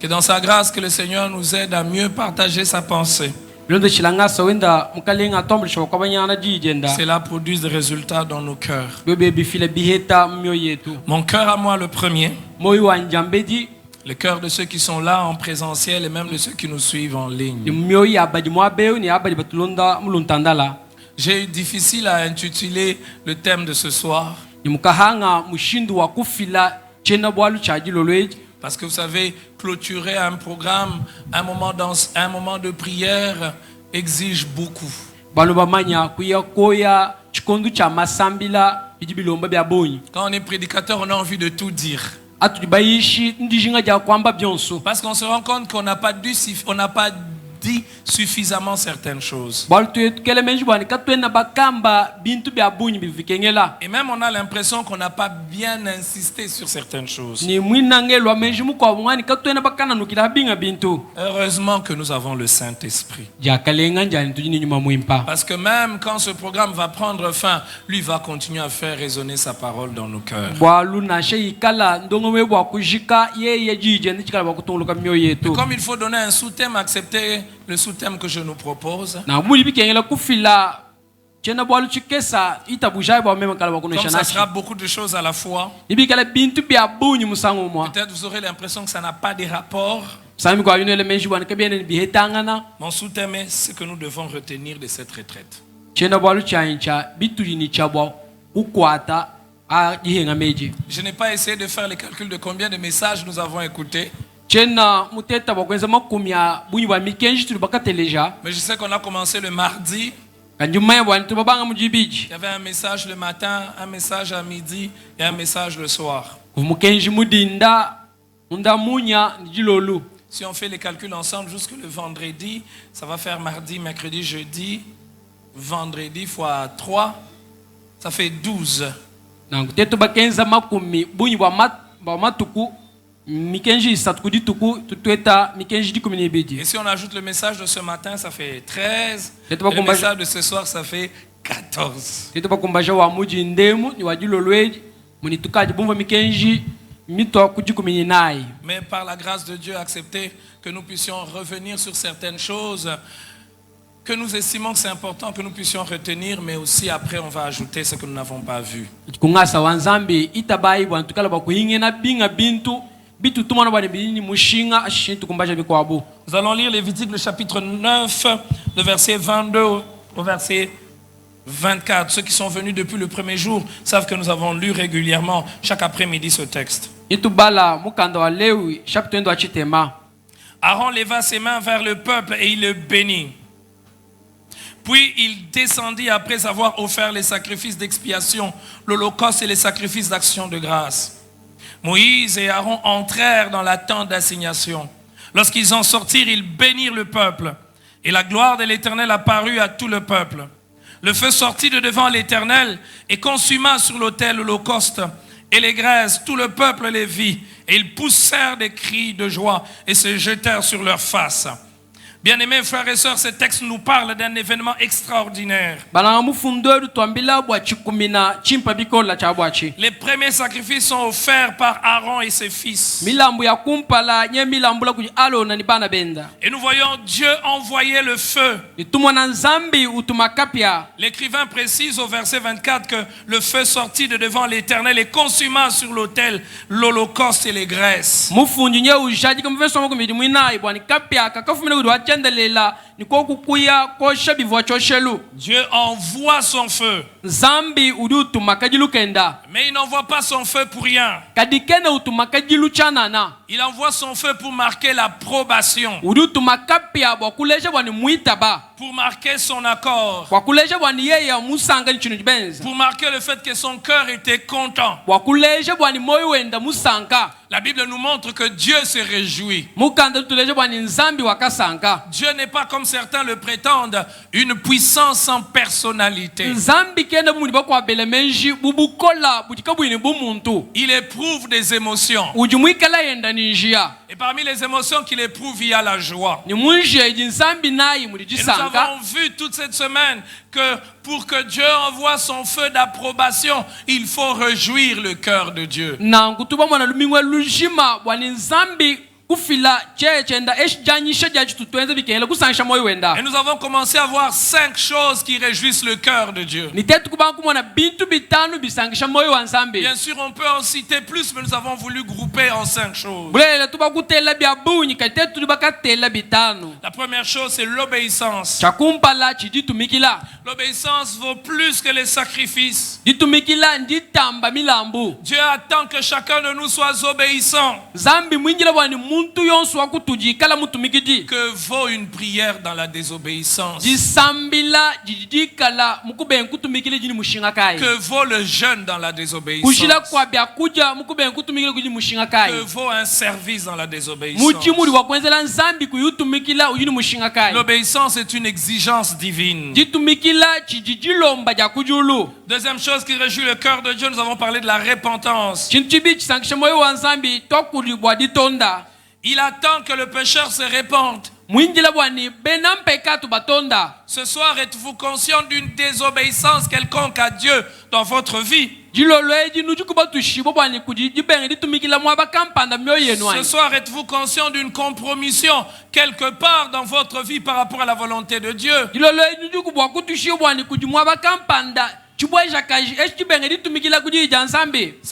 Que dans sa grâce, que le Seigneur nous aide à mieux partager sa pensée. Cela produit des résultats dans nos cœurs. Mon cœur à moi le premier. Le cœur de ceux qui sont là en présentiel et même de ceux qui nous suivent en ligne. J'ai eu difficile à intituler le thème de ce soir. Parce que vous savez, clôturer un programme, un moment de prière exige beaucoup. Quand on est prédicateur, on a envie de tout dire. Parce qu'on se rend compte qu'on n'a pas dit suffisamment certaines choses. Et même on a l'impression qu'on n'a pas bien insisté sur certaines choses. Heureusement que nous avons le Saint-Esprit. Parce que même quand ce programme va prendre fin, lui va continuer à faire résonner sa parole dans nos cœurs. Et comme il faut donner un sous-thème, accepter le sous-thème que je nous propose. Comme ça sera beaucoup de choses à la fois. Peut-être vous aurez l'impression que ça n'a pas de rapport. Mon sous-thème est ce que nous devons retenir de cette retraite. Je n'ai pas essayé de faire les calculs de combien de messages nous avons écoutés. Mais je sais qu'on a commencé le mardi. Il y avait un message le matin, un message à midi et un message le soir. Si on fait les calculs ensemble jusque le vendredi, ça va faire mardi, mercredi, jeudi, vendredi fois 3, ça fait 12. Et si on ajoute le message de ce matin, ça fait 13. Et le message de ce soir, ça fait 14. Mais par la grâce de Dieu, acceptez que nous puissions revenir sur certaines choses que nous estimons que c'est important que nous puissions retenir, mais aussi après on va ajouter ce que nous n'avons pas vu. Nous allons lire Lévitique, le chapitre 9, le verset 22 au verset 24. Ceux qui sont venus depuis le premier jour savent que nous avons lu régulièrement chaque après-midi ce texte. Aaron leva ses mains vers le peuple et il le bénit. Puis il descendit après avoir offert les sacrifices d'expiation, l'holocauste et les sacrifices d'action de grâce. Moïse et Aaron entrèrent dans la tente d'assignation. Lorsqu'ils en sortirent, ils bénirent le peuple. Et la gloire de l'Éternel apparut à tout le peuple. Le feu sortit de devant l'Éternel et consuma sur l'autel l'holocauste et les graisses. Tout le peuple les vit. Et ils poussèrent des cris de joie et se jetèrent sur leurs faces. Bien-aimés frères et sœurs, ce texte nous parle d'un événement extraordinaire. Les premiers sacrifices sont offerts par Aaron et ses fils. Et nous voyons Dieu envoyer le feu. L'écrivain précise au verset 24 que le feu sortit de devant l'Éternel et consuma sur l'autel l'holocauste et les graisses. Dieu envoie son feu. Mais il n'envoie pas son feu pour rien. Il envoie son feu pour marquer l'approbation. Pour marquer son accord. Pour marquer le fait que son cœur était content. La Bible nous montre que Dieu se réjouit. Dieu n'est pas comme certains le prétendent, une puissance sans personnalité. Il éprouve des émotions. Et parmi les émotions qu'il éprouve, il y a la joie. Et nous avons vu toute cette semaine que pour que Dieu envoie son feu d'approbation, il faut réjouir le cœur de Dieu. Et nous avons commencé à voir 5 choses qui réjouissent le cœur de Dieu. Bien sûr, on peut en citer plus, mais nous avons voulu grouper en 5 choses. La première chose, c'est l'obéissance. L'obéissance vaut plus que les sacrifices. Dieu attend que chacun de nous soit obéissant. Que vaut une prière dans la désobéissance? Que vaut le jeûne dans la désobéissance? Que vaut un service dans la désobéissance? L'obéissance est une exigence divine. Deuxième chose qui réjouit le cœur de Dieu, nous avons parlé de la repentance. Il attend que le pécheur se répande. Ce soir, êtes-vous conscient d'une désobéissance quelconque à Dieu dans votre vie? Ce soir, êtes-vous conscient d'une compromission quelque part dans votre vie par rapport à la volonté de Dieu? Ce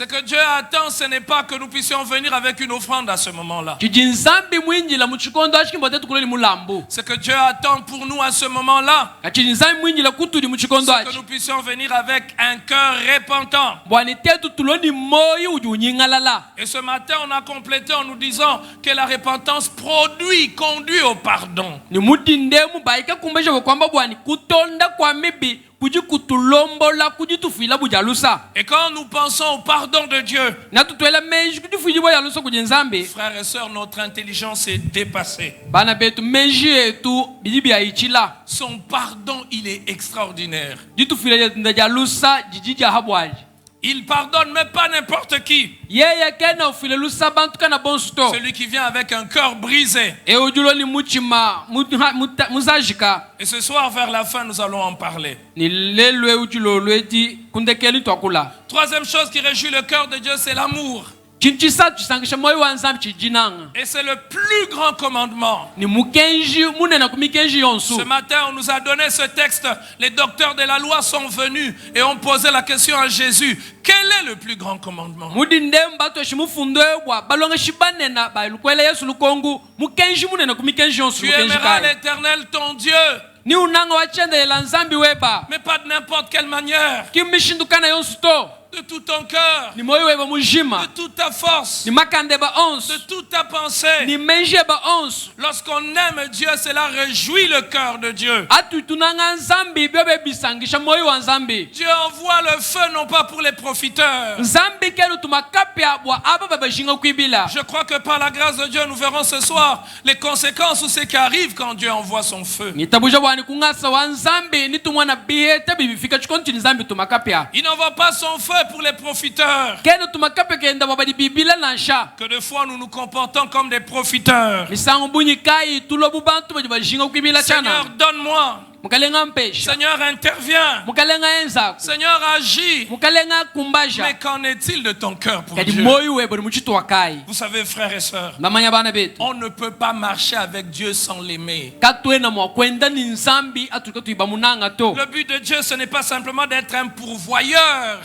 que Dieu attend, ce n'est pas que nous puissions venir avec une offrande à ce moment-là. Ce que Dieu attend pour nous à ce moment-là, c'est que nous puissions venir avec un cœur repentant. Et ce matin, on a complété en nous disant que la repentance conduit au pardon. Et quand nous pensons au pardon de Dieu, frères et sœurs, notre intelligence est dépassée. Son pardon, il est extraordinaire. Il pardonne, mais pas n'importe qui. Celui qui vient avec un cœur brisé. Et ce soir, vers la fin, nous allons en parler. Troisième chose qui réjouit le cœur de Dieu, c'est l'amour. Et c'est le plus grand commandement. Ce matin, on nous a donné ce texte. Les docteurs de la loi sont venus et ont posé la question à Jésus. Quel est le plus grand commandement? Tu aimeras l'Éternel ton Dieu, mais pas de n'importe quelle manière. De tout ton cœur, de toute ta force, de toute ta pensée. Lorsqu'on aime Dieu, cela réjouit le cœur de Dieu. Dieu envoie le feu non pas pour les profiteurs. Je crois que par la grâce de Dieu, nous verrons ce soir les conséquences ou ce qui arrive quand Dieu envoie son feu. Il n'envoie pas son feu pour les profiteurs. Que de fois nous nous comportons comme des profiteurs. Seigneur, donne-moi. Seigneur, interviens. Seigneur, agis. Mais qu'en est-il de ton cœur pour Dieu? Vous savez, frères et sœurs, on ne peut pas marcher avec Dieu sans l'aimer. Le but de Dieu, ce n'est pas simplement d'être un pourvoyeur.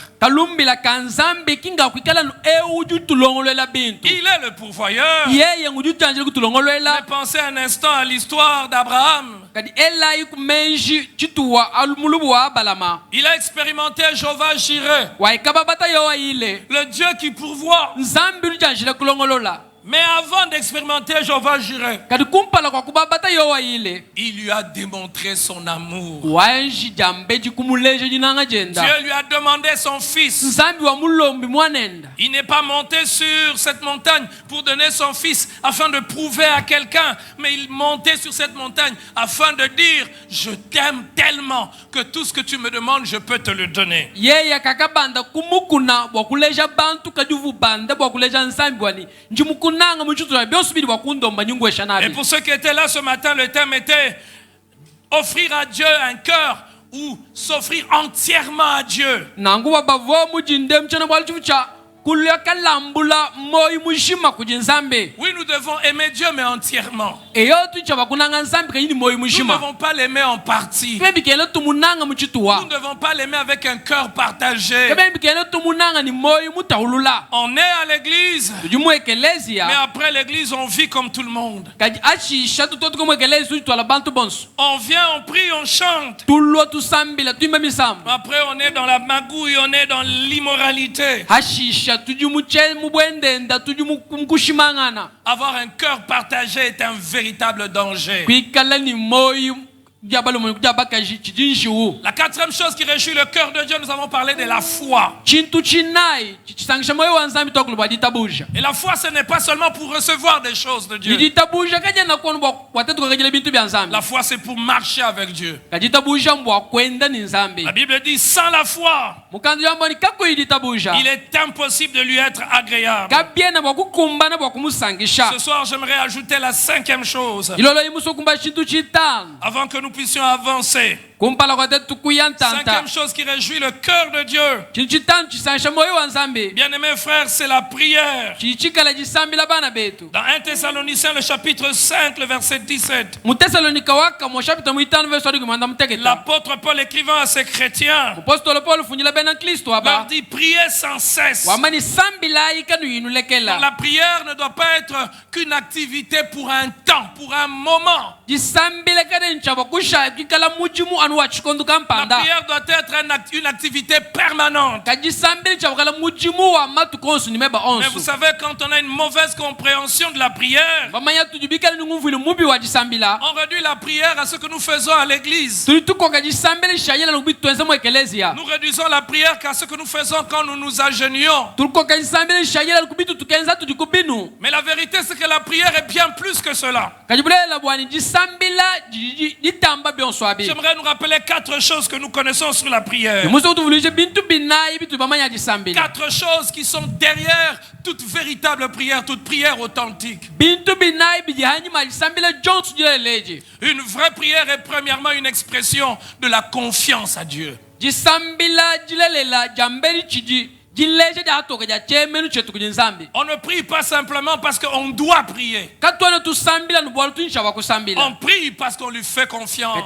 Il est le pourvoyeur. Mais pensez un instant à l'histoire d'Abraham. Il a expérimenté Jéhovah Jireh, le Dieu qui pourvoit. Mais avant d'expérimenter Jéhovah Jireh, il lui a démontré son amour. Dieu lui a demandé son fils. Il n'est pas monté sur cette montagne pour donner son fils afin de prouver à quelqu'un, mais il montait sur cette montagne afin de dire: je t'aime tellement que tout ce que tu me demandes, je peux te le donner. Et pour ceux qui étaient là ce matin, le thème était offrir à Dieu un cœur ou s'offrir entièrement à Dieu. Oui, nous devons aimer Dieu, mais entièrement. Nous ne devons pas l'aimer en partie. Nous ne devons pas l'aimer avec un cœur partagé. On est à l'église, mais après l'église, on vit comme tout le monde. On vient, on prie, on chante. Après, on est dans la magouille, on est dans l'immoralité. Avoir un cœur partagé est un véritable danger. La quatrième chose qui réjouit le cœur de Dieu, nous avons parlé de la foi. Et la foi, ce n'est pas seulement pour recevoir des choses de Dieu. La foi, c'est pour marcher avec Dieu. La Bible dit, sans la foi, il est impossible de lui être agréable. Ce soir, j'aimerais ajouter la cinquième chose, avant que nous puissions avancer. Cinquième chose qui réjouit le cœur de Dieu, bien aimés frères, c'est la prière. Dans 1 Thessaloniciens, le chapitre 5, le verset 17, l'apôtre Paul écrivant à ses chrétiens leur dit, priez sans cesse. La prière ne doit pas être qu'une activité pour un temps, pour un moment. La prière doit être une activité permanente. Mais vous savez, quand on a une mauvaise compréhension de la prière, on réduit la prière à ce que nous faisons à l'église. Nous réduisons la prière qu'à ce que nous faisons quand nous nous agenouillons. Mais la vérité, c'est que la prière est bien plus que cela. J'aimerais nous rappeler 4 choses que nous connaissons sur la prière. 4 choses qui sont derrière toute véritable prière, toute prière authentique. Une vraie prière est premièrement une expression de la confiance à Dieu. On ne prie pas simplement parce qu'on doit prier. On prie parce qu'on lui fait confiance.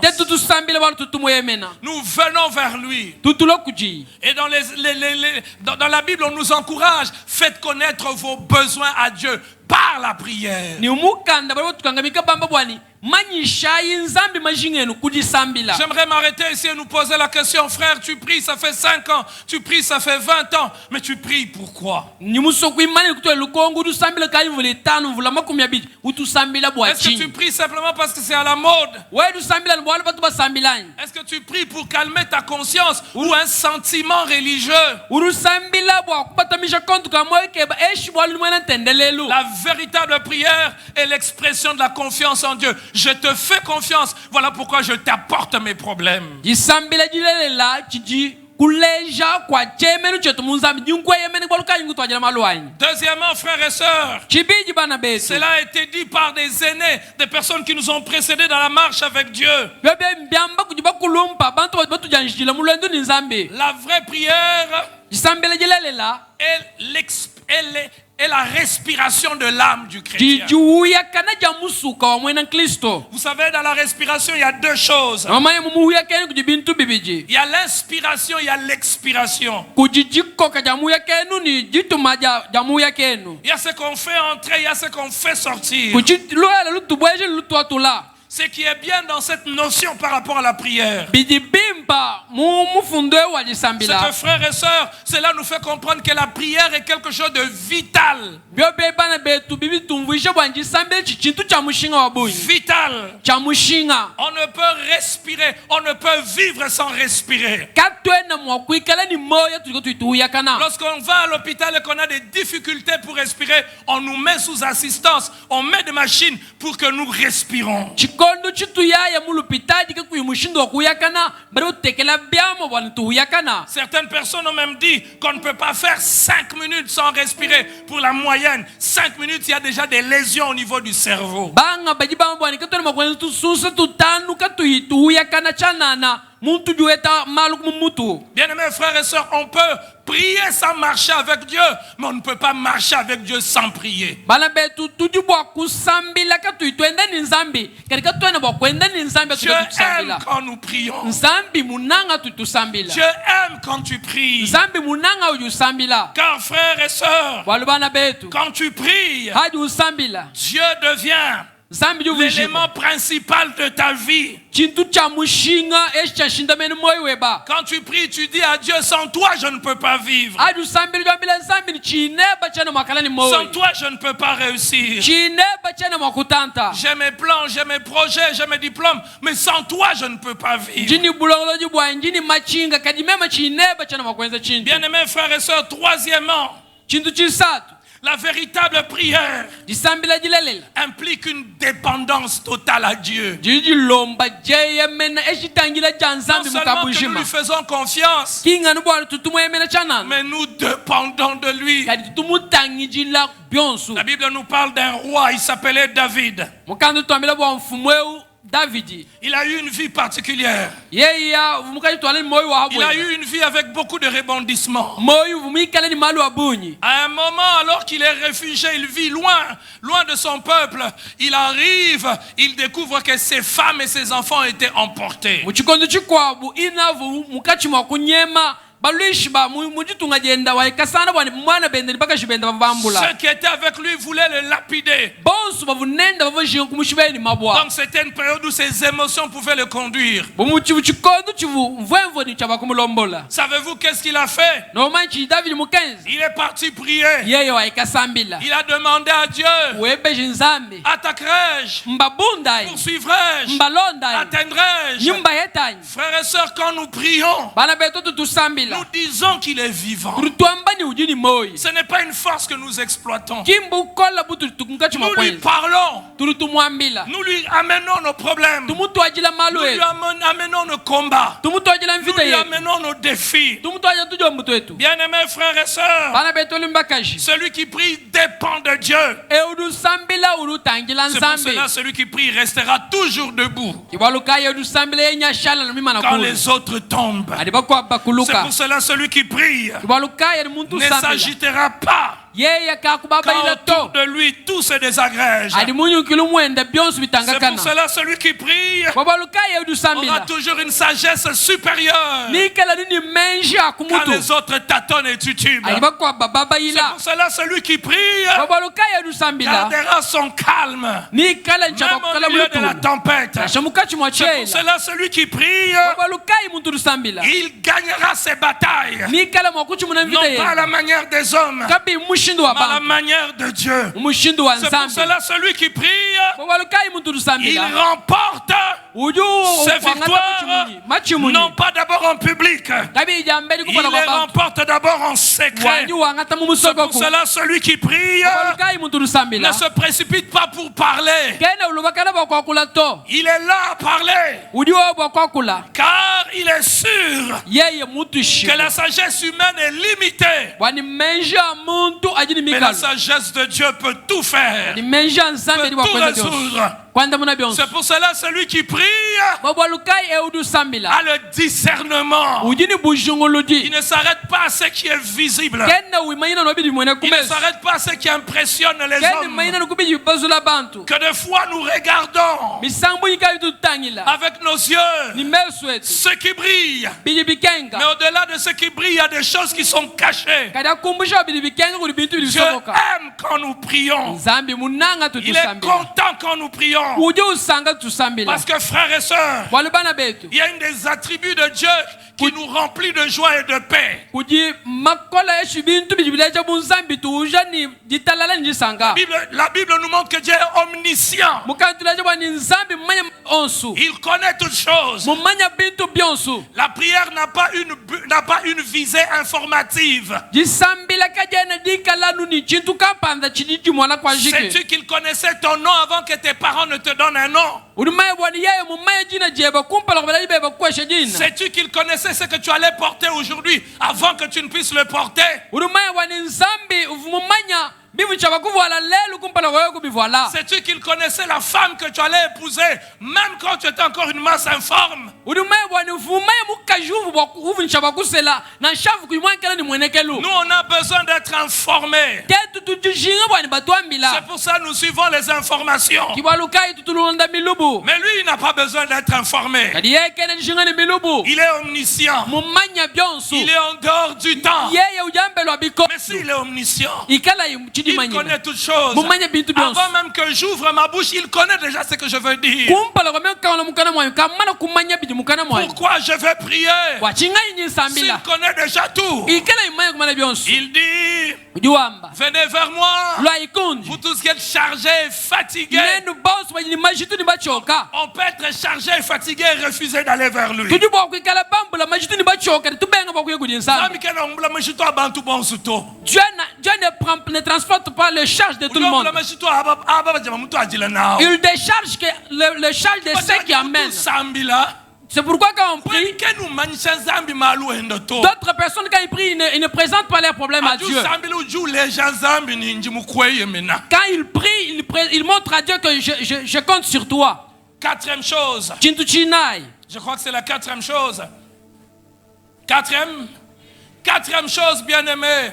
Nous venons vers lui. Et dans la Bible, on nous encourage, faites connaître vos besoins à Dieu par la prière. J'aimerais m'arrêter ici et nous poser la question, frère, tu pries, ça fait 5 ans, tu pries, ça fait 20 ans, mais tu pries pourquoi? Est-ce que tu pries simplement parce que c'est à la mode? Est-ce que tu pries pour calmer ta conscience ou un sentiment religieux? La véritable prière est l'expression de la confiance en Dieu. Je te fais confiance, voilà pourquoi je t'apporte mes problèmes. Deuxièmement, frères et sœurs, cela a été dit par des aînés, des personnes qui nous ont précédés dans la marche avec Dieu. La vraie prière est la respiration de l'âme du chrétien. Vous savez, dans la respiration, il y a 2 choses. Il y a l'inspiration, il y a l'expiration. Il y a ce qu'on fait entrer, il y a ce qu'on fait sortir. Ce qui est bien dans cette notion par rapport à la prière, c'est que frères et sœurs, cela nous fait comprendre que la prière est quelque chose de vital. Vital. On ne peut respirer, on ne peut vivre sans respirer. Lorsqu'on va à l'hôpital et qu'on a des difficultés pour respirer, on nous met sous assistance, on met des machines pour que nous respirons. chikondo chituyaya mulupitaji kakuyi mushindo wa kuyakana bari utekela byamo bwana tuyakana. Certaines personnes ont même dit qu'on ne peut pas faire 5 minutes sans respirer. Pour la moyenne, 5 minutes, il y a déjà des lésions au niveau du cerveau. Banga bajibamba bwana katona makwenza tususa tutanu tuyakana chanana. Bien-aimés frères et sœurs, on peut prier sans marcher avec Dieu, mais on ne peut pas marcher avec Dieu sans prier. Dieu aime quand nous prions. Dieu aime quand tu pries. Car frères et sœurs, quand tu pries, Dieu devient l'élément principal de ta vie. Quand tu pries, tu dis à Dieu, sans toi je ne peux pas vivre. Sans toi je ne peux pas réussir. J'ai mes plans, j'ai mes projets, j'ai mes diplômes, mais sans toi je ne peux pas vivre. Bien-aimés frères et sœurs, troisièmement, la véritable prière implique une dépendance totale à Dieu. Non seulement que nous lui faisons confiance, mais nous dépendons de lui. La Bible nous parle d'un roi, il s'appelait David. Il a eu une vie particulière. Il a eu une vie avec beaucoup de rebondissements. À un moment, alors qu'il est réfugié, il vit loin de son peuple. Il arrive, il découvre que ses femmes et ses enfants étaient emportés. Ceux qui étaient avec lui voulaient le lapider. Donc c'était une période où ses émotions pouvaient le conduire. Savez-vous qu'est-ce qu'il a fait? Il est parti prier. Il a demandé à Dieu: attaquerai-je? Poursuivrai-je? Atteindrai-je? Frères et sœurs, quand nous prions, nous disons qu'il est vivant. Ce n'est pas une force que nous exploitons. Nous lui parlons. Nous lui amenons nos problèmes. Nous lui amenons nos combats. Nous lui amenons nos défis. Bien-aimés frères et sœurs, celui qui prie dépend de Dieu. C'est pour cela celui qui prie restera toujours debout quand les autres tombent. C'est pour cela celui qui prie ne s'agitera pas quand autour de lui tout se désagrège. C'est pour cela celui qui prie aura toujours une sagesse supérieure quand les autres tâtonnent et titubent. C'est pour cela celui qui prie gardera son calme même au milieu de la tempête. C'est pour cela celui qui prie il gagnera ses batailles non pas à la manière des hommes mais à la manière de Dieu. C'est pour cela celui qui prie il remporte ses victoires non pas d'abord en public, il les remporte d'abord en secret. C'est pour cela celui qui prie ne se précipite pas pour parler. Il est là à parler car il est sûr que la sagesse humaine est limitée, mais la sagesse de Dieu peut tout faire, peut tout résoudre. C'est pour cela celui qui prie a le discernement. Il ne s'arrête pas à ce qui est visible. Il ne s'arrête pas à ce qui impressionne les hommes. Que des fois nous regardons avec nos yeux ce qui brille. Mais au-delà de ce qui brille, il y a des choses qui sont cachées. Dieu aime quand nous prions. Il est content quand nous prions. Parce que frères et sœurs, il y a une des attributs de Dieu qui nous remplit de joie et de paix. La Bible nous montre que Dieu est omniscient. Il connaît toutes choses. La prière n'a pas une visée informative. Sais-tu qu'il connaissait ton nom avant que tes parents ne ne te donne un nom. Sais-tu qu'il connaissait ce que tu allais porter aujourd'hui avant que tu ne puisses le porter? Sais-tu qu'il connaissait la femme que tu allais épouser même quand tu étais encore une masse informe? Nous on a besoin d'être informés. C'est pour ça que nous suivons les informations. Mais lui il n'a pas besoin d'être informé. Il est omniscient. Il est en dehors du temps. Mais s'il est omniscient, il connaît toutes choses. Avant même que j'ouvre ma bouche, il connaît déjà ce que je veux dire. Pourquoi je vais prier? S'il connaît déjà tout. Il dit, venez vers moi, vous tous qui êtes chargés et fatigués. On peut être chargé et fatigué et refuser d'aller vers lui. Dieu ne transporte pas le charge de tout le monde. Il décharge le charge de ceux qui amènent. C'est pourquoi quand on prie, d'autres personnes quand ils prient, ils ne présentent pas leurs problèmes à Dieu. Quand ils prient, ils montrent à Dieu que je compte sur toi. Quatrième chose. Je crois que c'est la quatrième chose. Quatrième chose, bien-aimé.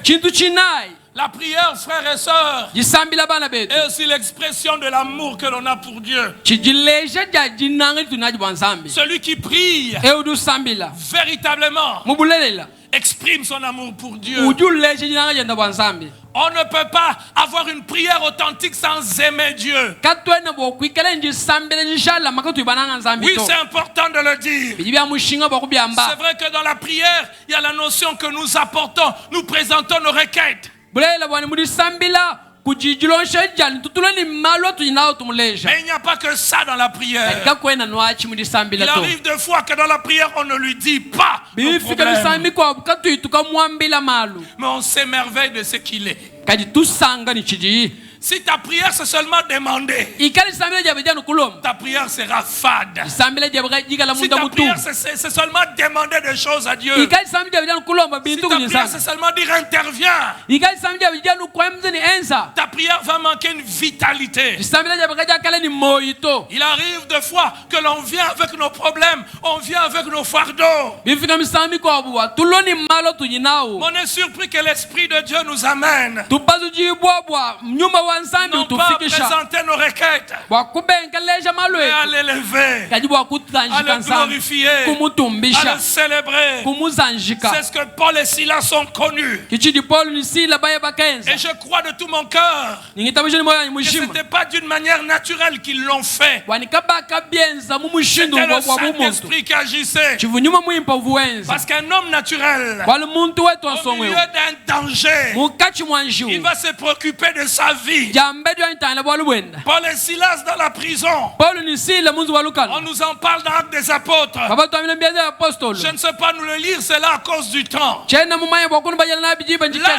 La prière, frères et sœurs, est aussi l'expression de l'amour que l'on a pour Dieu. Celui qui prie véritablement exprime son amour pour Dieu. On ne peut pas avoir une prière authentique sans aimer Dieu. Oui, c'est important de le dire. C'est vrai que dans la prière, il y a la notion que nous apportons, nous présentons nos requêtes. Mais il n'y a pas que ça dans la prière. Il arrive des fois que dans la prière, on ne lui dit pas nos problèmes. Mais on s'émerveille de ce qu'il est. Si ta prière c'est seulement demander, ta prière sera fade. Si ta prière c'est seulement demander des choses à Dieu, si ta prière c'est seulement dire interviens, ta prière va manquer une vitalité. Il arrive des fois que l'on vient avec nos problèmes, on vient avec nos fardeaux. On est surpris que l'Esprit de Dieu nous amène non pas à présenter nos requêtes, mais à l'élever, à le glorifier, à le célébrer. C'est ce que Paul et Silas sont connus. Et je crois de tout mon cœur que ce n'était pas d'une manière naturelle qu'ils l'ont fait. C'était le Saint-Esprit qui agissait. Parce qu'un homme naturel, au milieu d'un danger, il va se préoccuper de sa vie. Paul et Silas dans la prison, on nous en parle dans l'Acte des Apôtres. Je ne sais pas nous le lire, c'est là à cause du temps. Là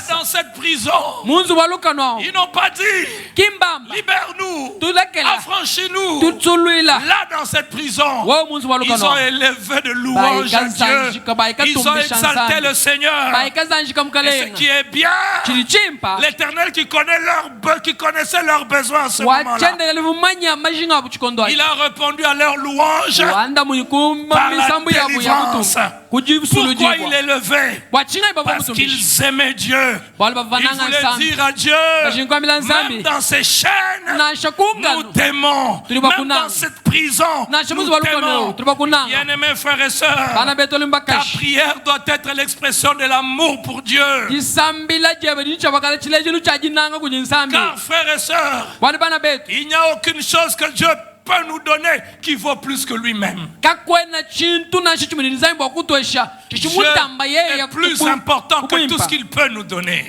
dans cette prison, ils n'ont pas dit libère-nous, affranchis-nous. Là dans cette prison, ils ont élevé de louanges à Dieu. Ils ont exalté le Seigneur. Et ce qui est bien, l'Éternel qui connaissait leurs besoins à ce moment-là, il a répondu à leurs louanges par la délivrance. Pourquoi il est levé? Parce qu'ils aimaient Dieu. Ils voulaient dire à Dieu, même dans ces chaînes, nous t'aimons. Même dans cette prison, nous t'aimons. Bien-aimés frères et sœurs, ta prière doit être l'expression de l'amour pour Dieu. Car frères et sœurs, il n'y a aucune chose que Dieu peut nous donner qui vaut plus que lui-même. Dieu est plus important que tout ce qu'il peut nous donner.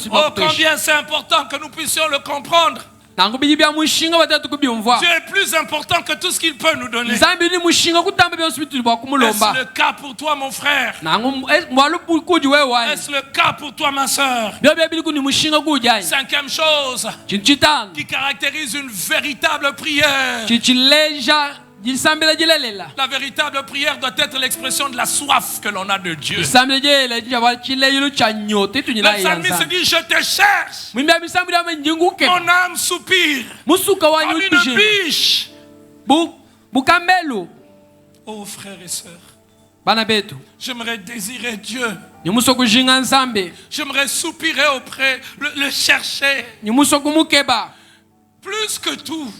Oh, combien c'est important que nous puissions le comprendre. nangu biji bya mushinga batatu kubyumva Dieu est plus important que tout ce qu'il peut nous donner. nzambi ni mushinga kutamba byonse bitu bwa Est-ce kumulomba le cas pour toi, mon frère? nangu mwalu kuji wewe Est-ce le cas pour toi, ma soeur? byo bya bili kuni mushinga kujai Cinquième chose chinchitano qui caractérise une véritable prière. chichileja jisambela jilelela La véritable prière doit être l'expression de la soif que l'on a de Dieu. sambela jilela jaba chileyulu cha nyote Le tunyina psalmiste yanza dit, je te cherche. mwimba misambira menjinguke Mon âme soupire. musuka Comme wanyu une tujina biche. bukambelu Oh, frères et sœurs, bana betu j'aimerais désirer Dieu. nyimuso kujinga nzambe J'aimerais soupirer auprès, le chercher. nyimuso kumukeba Plus que tout.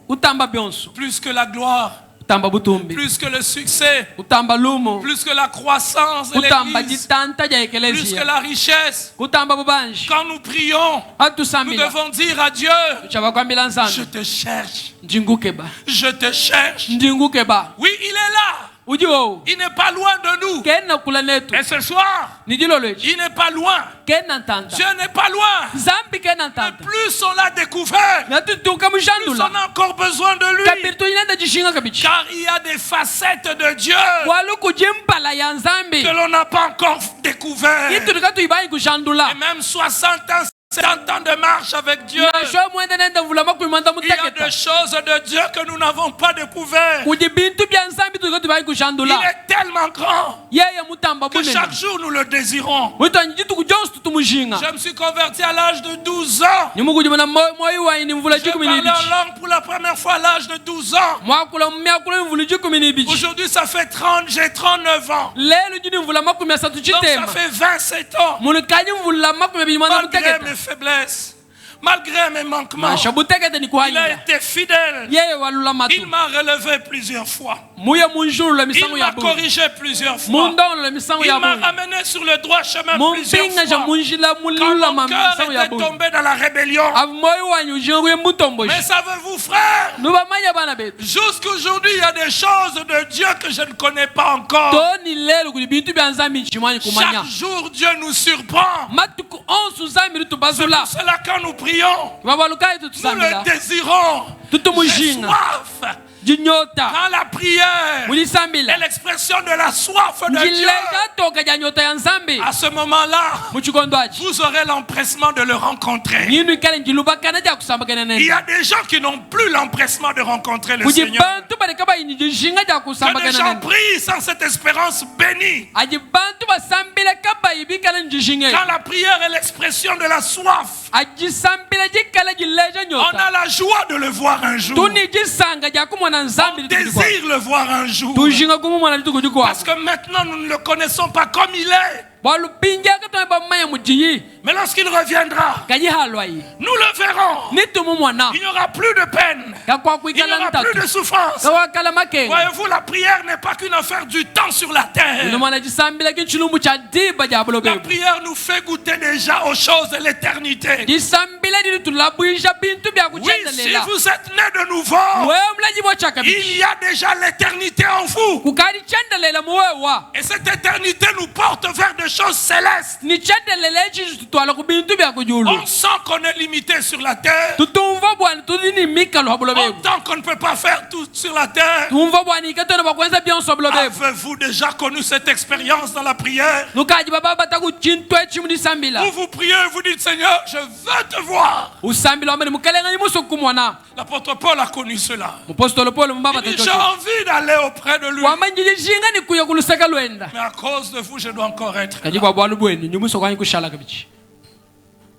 utamba byonso Plus que la gloire. utamba butumbi Plus que le succès. utamba lumo Plus que la croissance de utamba l'église. jitanta ja Plus que ekelesia la richesse. utamba bubanji Quand nous prions, nous atusambila devons dire à Dieu, chabakwambila je nzambe te cherche. njingukeba Je te cherche. njingukeba Oui, il est là. uji wowu Il n'est pas loin de nous. kenna kula netu Et ce soir, nijilolwechi il n'est pas loin. kenna ntanta Dieu n'est pas loin. nzambi kenna Mais ntanta plus on l'a découvert, natutuka plus on mushandula a encore besoin de lui. kabiri tunyinenda jishinga kabichi Car il y a des facettes de Dieu walu kujimpala ya nzambi que l'on n'a pas encore découvert. itutika tuibanyi kushandula Et même 60 ans, 70 ans de marche avec Dieu, nasho mwende nenda vulama kuimanda il y a muteketa des choses de Dieu que nous n'avons pas découvert. kuji bintu bya nzambi tutika tuibanyi Il kushandula est tellement grand yeye mutamba que chaque bunene jour nous le désirons. mwitanyi jituku jonse tutumushinga Je me suis converti à l'âge de 12 ans. nimukujimana moyi wayi ni mvula Je jikumi parlais en nibichi langue pour la première fois à l'âge de 12 ans. mwakula mmyakula ni mvula jikumi nibichi Aujourd'hui, ça fait j'ai 39 ans. lelo jini mvula makumi asatu Donc ça chitema fait 27 ans. mulikanyi mvula makumi abiri mwana Malgré muteketa mes faiblesses, malgré mes manquements, masha buteketa ni il a kuhanyira été fidèle. yeye walula Il matu m'a relevé plusieurs fois. muye munjulula Il misango ya m'a bungu corrigé plusieurs fois. mundongola misango Il ya m'a bungu ramené sur le droit chemin plusieurs mumpinga ja fois. munjila Quand mulula mon cœur misango ya était bungu tombé dans la rébellion. avu moyi wanyu ujingu ye mutomboshi Mais savez-vous, frère, nubamanya bana betu jusqu'aujourd'hui, il y a des choses de Dieu que je ne connais pas encore. toni lelo kuli bintu bya nzambi nchimwanyi kumanya Chaque jour, Dieu nous surprend. matuku onsu nzambi C'est litubazula pour cela quand nous prions, vabalukayi nous tutusambila le désirons. J'ai tutumushinga soif. jinyota Quand la prière est mulisambila l'expression de la soif de Dieu, njileja toka ja nyota ya nzambi à ce moment-là, muchikondo achi vous aurez l'empressement de le rencontrer. nyinu ikale njilubakana ja kusambakana Il nene y a des gens qui n'ont plus l'empressement de rencontrer le kuji Seigneur. bantu baleka bayini jishinga ja Que des kusambakana gens nene prient sans cette espérance bénie. aji bantu basambila kabayibikala njishinga Quand la prière est l'expression de la soif, aji sambila jikala jileja on nyota a la joie de le voir un jour. tuni jisanga ja kumwana On nzambi litukujikwa désire le voir un jour. tujinga kumumwana litukujikwa Parce que maintenant, nous ne le connaissons pas comme il est. balupinja katona bamanya mujiyi Mais lorsqu'il reviendra, kaji halwayi nous le verrons. nitumumwana Il n'y aura plus de peine. kakwa Il n'y kuikala aura plus de ntatu souffrance. kawakala makenga Voyez-vous, la prière n'est pas qu'une affaire du temps sur la terre. inumwana jisambila kinchilumbu cha diba ja La bulobebu prière nous fait goûter déjà aux choses de l'éternité. jisambila dili tulabwisha bintu bya Oui, si kuchendelela vous êtes né de nouveau, wewe mlaji bochaka il y a déjà l'éternité en vous. kukali chendelela muwewa Et cette éternité nous porte vers des choses célestes. ni chendelela ichi tutwala ku bintu bya kujulu On sent qu'on est limité sur la terre. tutumva bwana tudini mikalo ha bulobebu Autant qu'on ne peut pas faire tout sur la terre. tumva bwana ikatona bakwenza byonso bulobebu Avez-vous déjà connu cette expérience dans la prière? nukaji baba bataku chintu echi mulisambila Où vous priez, vous dites Seigneur, je veux te voir. usambila wamene mukalenga imuso kumwana L'apôtre Paul a connu cela. mupostolo Paulo mbaba Il dit, j'ai tachocho envie d'aller auprès de lui. wamanjije jinga ni kuya kuluseka lwenda Mais à cause de vous, je dois encore être. kaji kwa bwalu bwenu nyumuso kwanyi kushala kabichi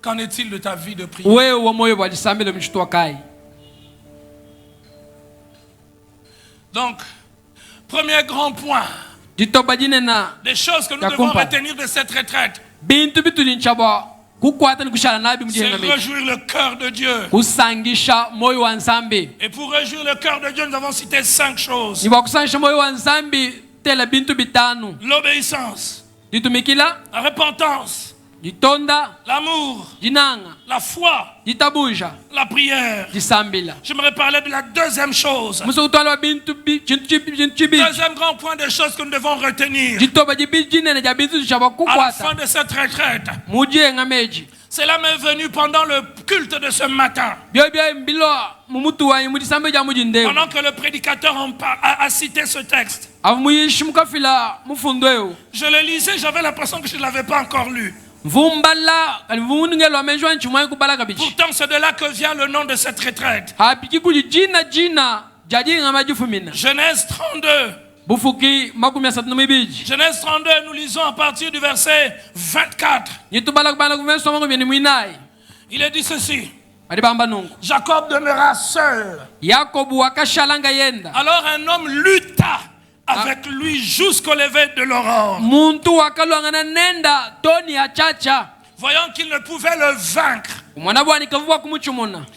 Qu'en est-il de ta vie de prière? wewe wa moyo bwa jisambila mchitwa kai Donc, premier grand point, jitoba jinena des choses que nous Kakumpa. devons retenir de cette retraite, bintu bituli nchaba kukwata ni kushala nabi c'est mjenga mechi réjouir le cœur de Dieu. kusangisha moyo wa nzambi Et pour réjouir le cœur de Dieu, nous avons cité 5 choses. niba kusangisha moyo wa nzambi tela bintu bitanu L'obéissance, jitumikila la repentance, jitonda l'amour, jinanga la foi, jitabuja la prière. jisambila J'aimerais parler de la deuxième chose. muso kutwala wa bintu chibi Deuxième grand point des choses que nous devons retenir jitoba jibi jinene ja bintu chaba à la kukwata fin de cette retraite. mujenga meji Cela m'est venu pendant le culte de ce matin. Pendant Pendant que le prédicateur a cité ce texte. Je le lisais, j'avais l'impression que je ne l'avais pas encore lu. Pourtant, c'est de là que vient le nom de cette retraite. Genèse 32. Genèse 32, nous lisons à partir du verset 24. Il est dit ceci. Jacob demeura seul. Alors un homme lutta avec lui jusqu'au lever de l'aurore. Voyant qu'il ne pouvait le vaincre,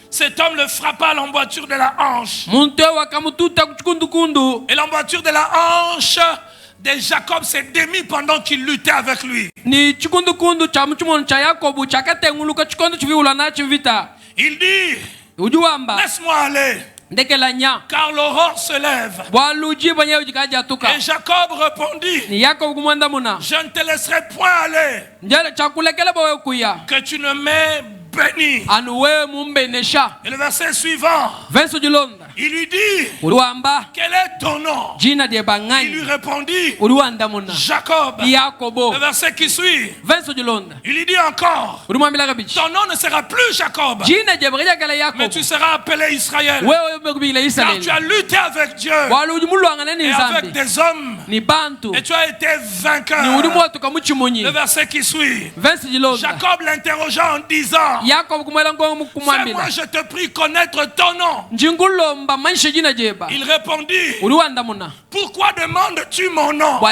cet homme le frappa à l'emboîture de la hanche. Et l'emboîture de la hanche de Jacob s'est démise pendant qu'il luttait avec lui. Il dit, laisse-moi aller, car l'aurore se lève. Et Jacob répondit, je ne te laisserai point aller, que tu ne m'aies béni. Et le verset suivant, il lui dit, quel est ton nom? Il lui répondit, Jacob. Le verset qui suit, il lui dit encore, ton nom ne sera plus Jacob, mais tu seras appelé Israël, car tu as lutté avec Dieu et avec des hommes, et tu as été vainqueur. Le verset qui suit, Jacob l'interrogea en disant, fais-moi, je te prie, connaître ton nom. Il répondit, pourquoi demandes-tu mon nom? Et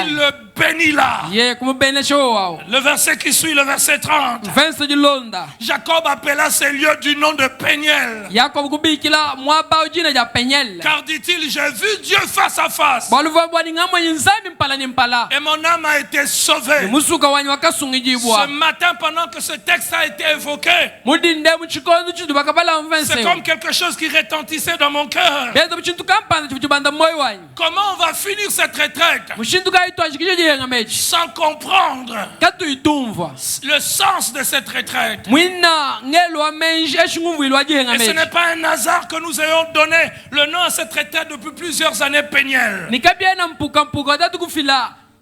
il le bénit là. Le verset qui suit, le verset 30. Jacob appela ces lieux du nom de Péniel. Car dit-il, j'ai vu Dieu face à face. Et mon âme a été sauvée. Ce matin, pendant que ce texte a été évoqué, c'est comme quelque chose qui retentissait dans mon cœur. Comment on va finir cette retraite sans comprendre le sens de cette retraite? Et ce n'est pas un hasard que nous ayons donné le nom à cette retraite depuis plusieurs années, Péniel.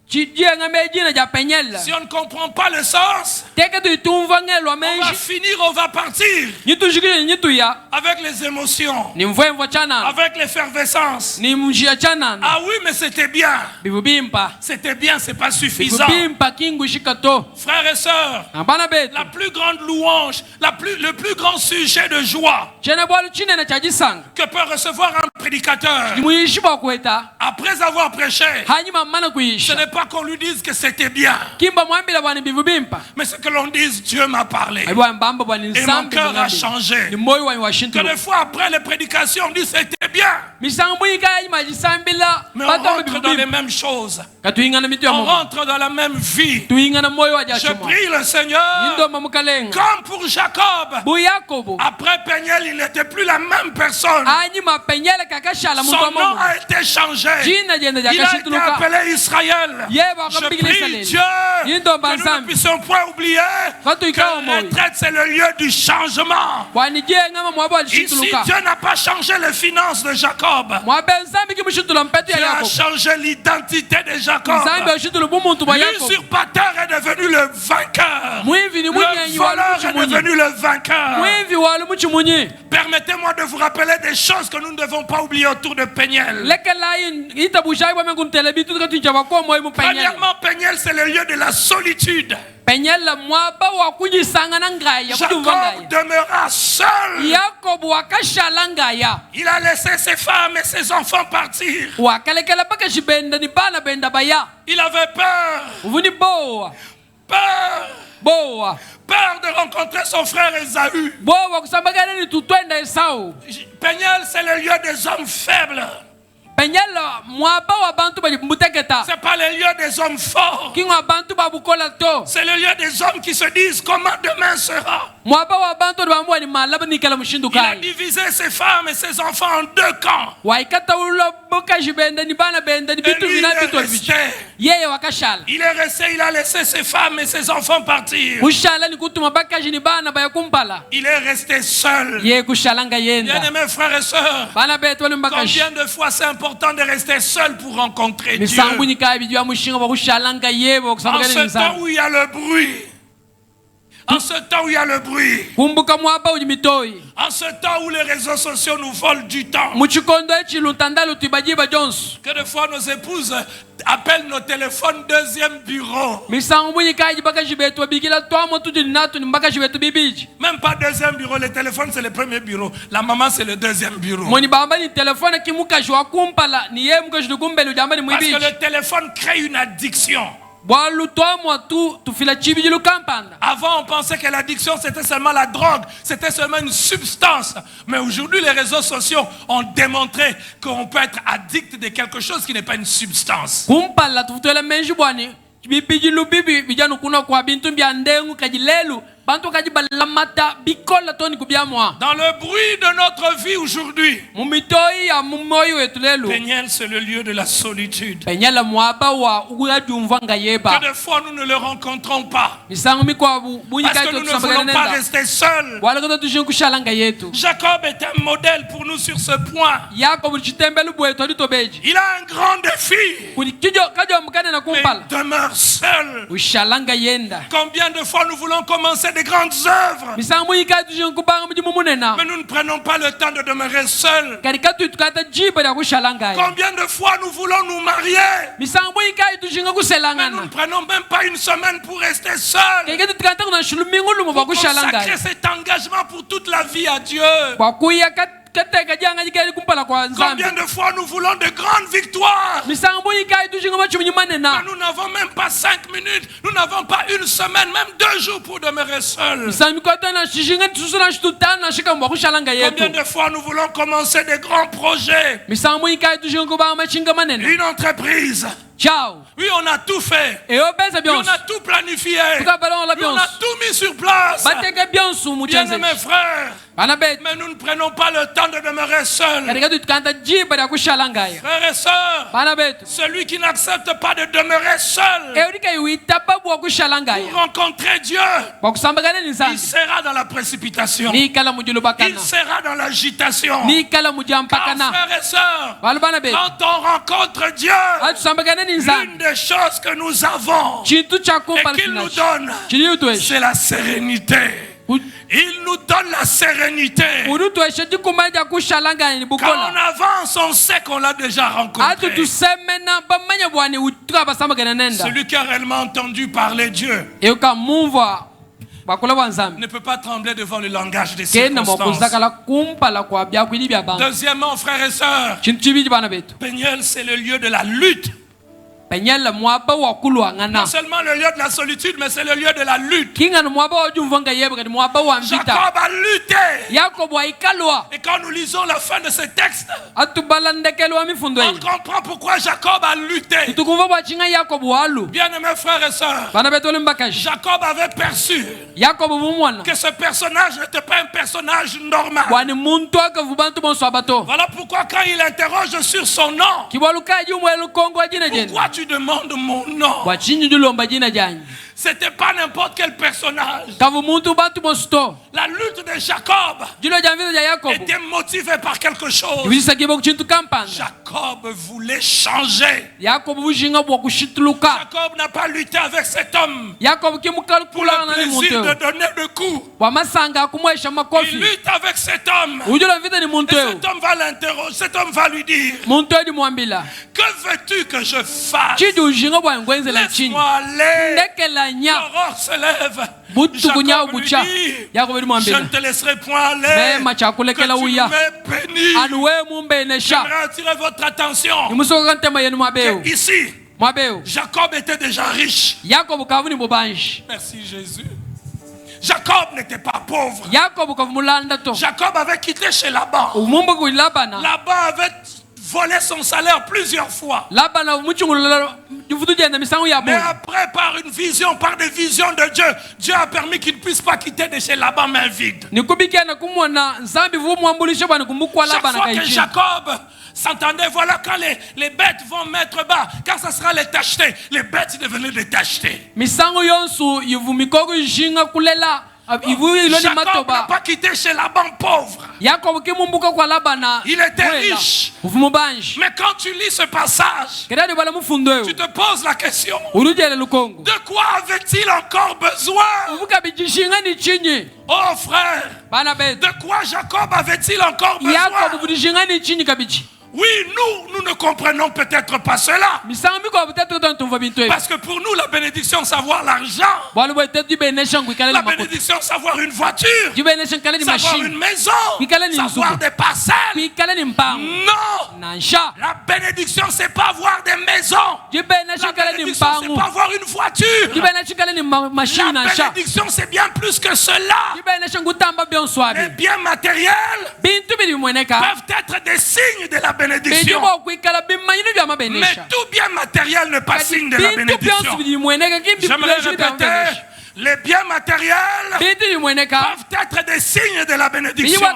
Si on ne comprend pas le sens, on va finir, on va partir avec les émotions, avec l'effervescence. Ah oui, mais c'était bien. C'était bien, c'est pas suffisant. Frères et sœurs, la plus grande louange, le plus grand sujet de joie que peut recevoir un prédicateur après avoir prêché, ce n'est pas qu'on lui dise que c'était bien, mais c'est que l'on dise Dieu m'a parlé et mon cœur a changé. Que des fois après les prédications on dit c'était bien, mais on rentre dans les mêmes choses, on rentre dans la même vie. Je prie le Seigneur, comme pour Jacob, après Péniel il n'était plus la même personne. Son nom a été changé, il a été appelé Israël. Je prie Dieu que nous ne puissions point oublier que la retraite c'est le lieu du changement. Ici Dieu n'a pas changé les finances de Jacob, Dieu a changé l'identité de Jacob. L'usurpateur est devenu le vainqueur, le voleur est devenu le vainqueur. Permettez-moi de vous rappeler des choses que nous ne devons pas oublier autour de Péniel. Premièrement, Péniel c'est le lieu de la solitude. Jacob demeura seul. Il a laissé ses femmes et ses enfants partir. Il avait peur. Peur de rencontrer son frère Ésaü. Péniel c'est le lieu des hommes faibles. C'est pas le lieu des hommes forts. C'est le lieu des hommes qui se disent comment demain sera. mwaba wa bantu bamwe ni malaba ni kala mushindu Il a kai divisé ses femmes et ses enfants en deux camps. waikata ulo boka jibenda ni bana benda ni Et bitu lui, il vina est bitu resté. yeye wakashala Il est resté, il a laissé ses femmes et ses enfants partir. kushala ni kutuma bakaji ni bana baya kumpala Il est resté seul. ye kushalanga yenda Bien-aimés frères et sœurs, bana betu wali mbakaji combien de fois c'est important de rester seul pour rencontrer Dieu? misangu ni kai bijwa mushinga ba kushalanga yebo En kusambagana ce temps misangu où il y a le bruit, en ce temps où il y a le bruit, kumbuka mwaba uji mitoi en ce temps où les réseaux sociaux nous volent du temps, muchikondo echi lutandalo tibajiba Jones que des fois nos épouses appellent nos téléphones deuxième bureau. misangu bunyi kai bakaji betu bigila twamo tuji natu ni bakaji betu bibiji Même pas deuxième bureau, le téléphone c'est le premier bureau, la maman c'est le deuxième bureau. moni bamba ni telefone kimukaji wa kumpala ni ye mukaji kumbele ujamba ni Parce que mwibiji le téléphone crée une addiction. bwalu twamo tu tufila chibiji lukampanda Avant, on pensait que l'addiction, c'était seulement la drogue, c'était seulement une substance. Mais aujourd'hui, les réseaux sociaux ont démontré qu'on peut être addict de quelque chose qui n'est pas une substance. kumpala tufutela menji bwani bibiji lubibi bijanu kuna kwa bintu bya ndengu kajilelu bantu kaji balamata bikola toni kubyamwa Dans le bruit de notre vie aujourd'hui, mumitoi ya mumoyo wetu lelu Peniel, c'est le lieu de la solitude. penyala mwaba wa uyajumva nga yeba Que des fois, nous ne le rencontrons pas. misangu mikwa bunyi Parce kai que to nous ne voulons pas tusambagana rester seuls. wala koto tushin kushalanga yetu Jacob est un modèle pour nous sur ce point. yakobo chitembele bwetu alitobeji Il a un grand défi. kuni kijo kajo mkane na Mais kumpala il demeure seul. ushalanga yenda Combien de fois nous voulons commencer des grandes œuvres, misangu bunyi kai tushin kubanga mujimu munena mais nous ne prenons pas le temps de demeurer seuls. karikatu tukata jiba ya kushalanga ya Combien de fois nous voulons nous marier, misangu bunyi kai tushinga mais nous kuselangana ne prenons même pas une semaine pour rester seuls. karikatu tukata kuna shulumingulu Pour mwa kushalanga consacrer cet engagement pour toute la vie à Dieu. kwa kuya kateka janga jikali kumpala kwa nzambi Combien de fois nous voulons de grandes victoires, misangu bunyi kai tushinga machumu nyimane mais na nous n'avons même pas 5 minutes, nous n'avons pas une semaine, même 2 jours pour demeurer seuls. misangu kota na shishinga tususuna shitutana na shika mwa kushalanga Combien yetu de fois nous voulons commencer des grands projets, misangu bunyi kai tushinga kubanga machinga manene une entreprise. ciao Oui, on a tout fait. eyo beza Oui, on byonso a tout planifié. tukabalonga la Oui, on a byonso tout mis sur place. bateka byonso muchanze Bien-aimés frères, bana betu mais nous ne prenons pas le temps de demeurer seuls. karikatu tukanta jiba ya kushalanga ya Frères et sœurs, bana betu celui qui n'accepte pas de demeurer seul eyo dika iwita babu wa kushalanga pour ya rencontrer Dieu, kwa kusambagana ni il nzambi sera dans la précipitation. ni kala mujulu Il bakana sera dans l'agitation. ni kala Car, mujampakana frères et sœurs, balu bana betu quand on rencontre Dieu, atusambagana ni l'une nzambi des choses que nous avons chintu cha et kumpala qu'il nous sinachi donne, chili utweshe c'est la sérénité. Il nous donne la sérénité. udutweshe tikumanja kushalanga ni Quand on bukola avance, on sait qu'on l'a déjà atu rencontré. tusemena bamanya bwani utuka basambagana nenda Celui qui a réellement entendu parler Dieu eyo kamumva bakola bwa nzambi ne peut pas trembler devant le langage des kenda circonstances. mokuzakala kumpala kwa byakwili bya bantu Deuxièmement, frères et sœurs, chintu chibiji bana betu Peniel, c'est le lieu de la lutte. penyela mwaba wa kulwangana Non seulement le lieu de la solitude, mais c'est le lieu de la lutte. kingana mwaba wa jumvanga yebe kati mwaba wa mvita Jacob a lutté. yakobo aikalwa Et quand nous lisons la fin de ce texte, atubalandekelwa mifundo on yi comprend pourquoi Jacob a lutté. tukumva bwa chinga yakobo walu Bien-aimés frères et sœurs, bana betu oli mbakashi Jacob avait perçu yakobo bumwana que ce personnage n'était pas un personnage normal. bwani muntu akavu bantu bonso abato Voilà pourquoi quand il interroge sur son nom, kibwalukaji umwelu kongo wa jina jeni pourquoi tu demandes mon nom? bwa chinyu julomba jina janyi C'était pas n'importe quel personnage. kavu muntu bantu bonso La lutte de Jacob julo janvizo ja yakobo était motivée par quelque chose. ibisisa kibo chintu kampanga Jacob voulait changer. yakobo bushinga bwa kushituluka Jacob n'a pas lutté avec cet homme yakobo pour kimukalkulana le ni plaisir muntu de donner des coups. bwa masanga akumwesha Il makofi lutte avec cet homme. ujulo mvita ni Et muntu cet homme va l'interroger. Cet homme va lui dire, muntu edi mwambila que veux-tu que je fasse? chidi ushinga bwa ngwenzela chini Laisse-moi aller. ndekela nya L'aurore se lève. butu kunya Jacob lui bucha dit, yakobo edi je mwambila ne te laisserai point aller. mema Que chakulekela tu uya m'aies béni. anu we mumbenesha J'aimerais attirer votre attention. imusoka ntema yenu mwabeu Ici, mwabeu Jacob était déjà riche. yakobo kavu ni bubanji Merci Jésus. Jacob n'était pas pauvre. yakobo kavu mulanda to Jacob avait quitté chez Laban. umumbu kuilabana Laban avait volé son salaire plusieurs fois. Mais Mais après, par une vision, par des visions de Dieu, Dieu a permis qu'il ne puisse pas quitter de chez Laban main vide. Chaque fois que Jacob s'entendait, voilà, quand les bêtes vont mettre bas, quand ça sera les tachetés, les bêtes devenaient des tachetés. Jacob n'a pas quitté chez Laban pauvre. Il était riche. Mais quand tu lis ce passage, tu te poses la question, de quoi avait-il encore besoin? Oh frère, de quoi Jacob avait-il encore besoin? Oui, nous ne comprenons peut-être pas cela. Parce que pour nous, la bénédiction, c'est avoir l'argent. La bénédiction, c'est avoir une voiture. Savoir une maison. Savoir des parcelles. Non. La bénédiction, c'est pas avoir des maisons. La bénédiction, c'est pas avoir une voiture. La bénédiction, c'est bien plus que cela. Les biens matériels peuvent être des signes de la bénédiction. Mais tout bien matériel n'est pas signe de la bénédiction. J'aimerais répéter, les biens matériels peuvent être des signes de la bénédiction.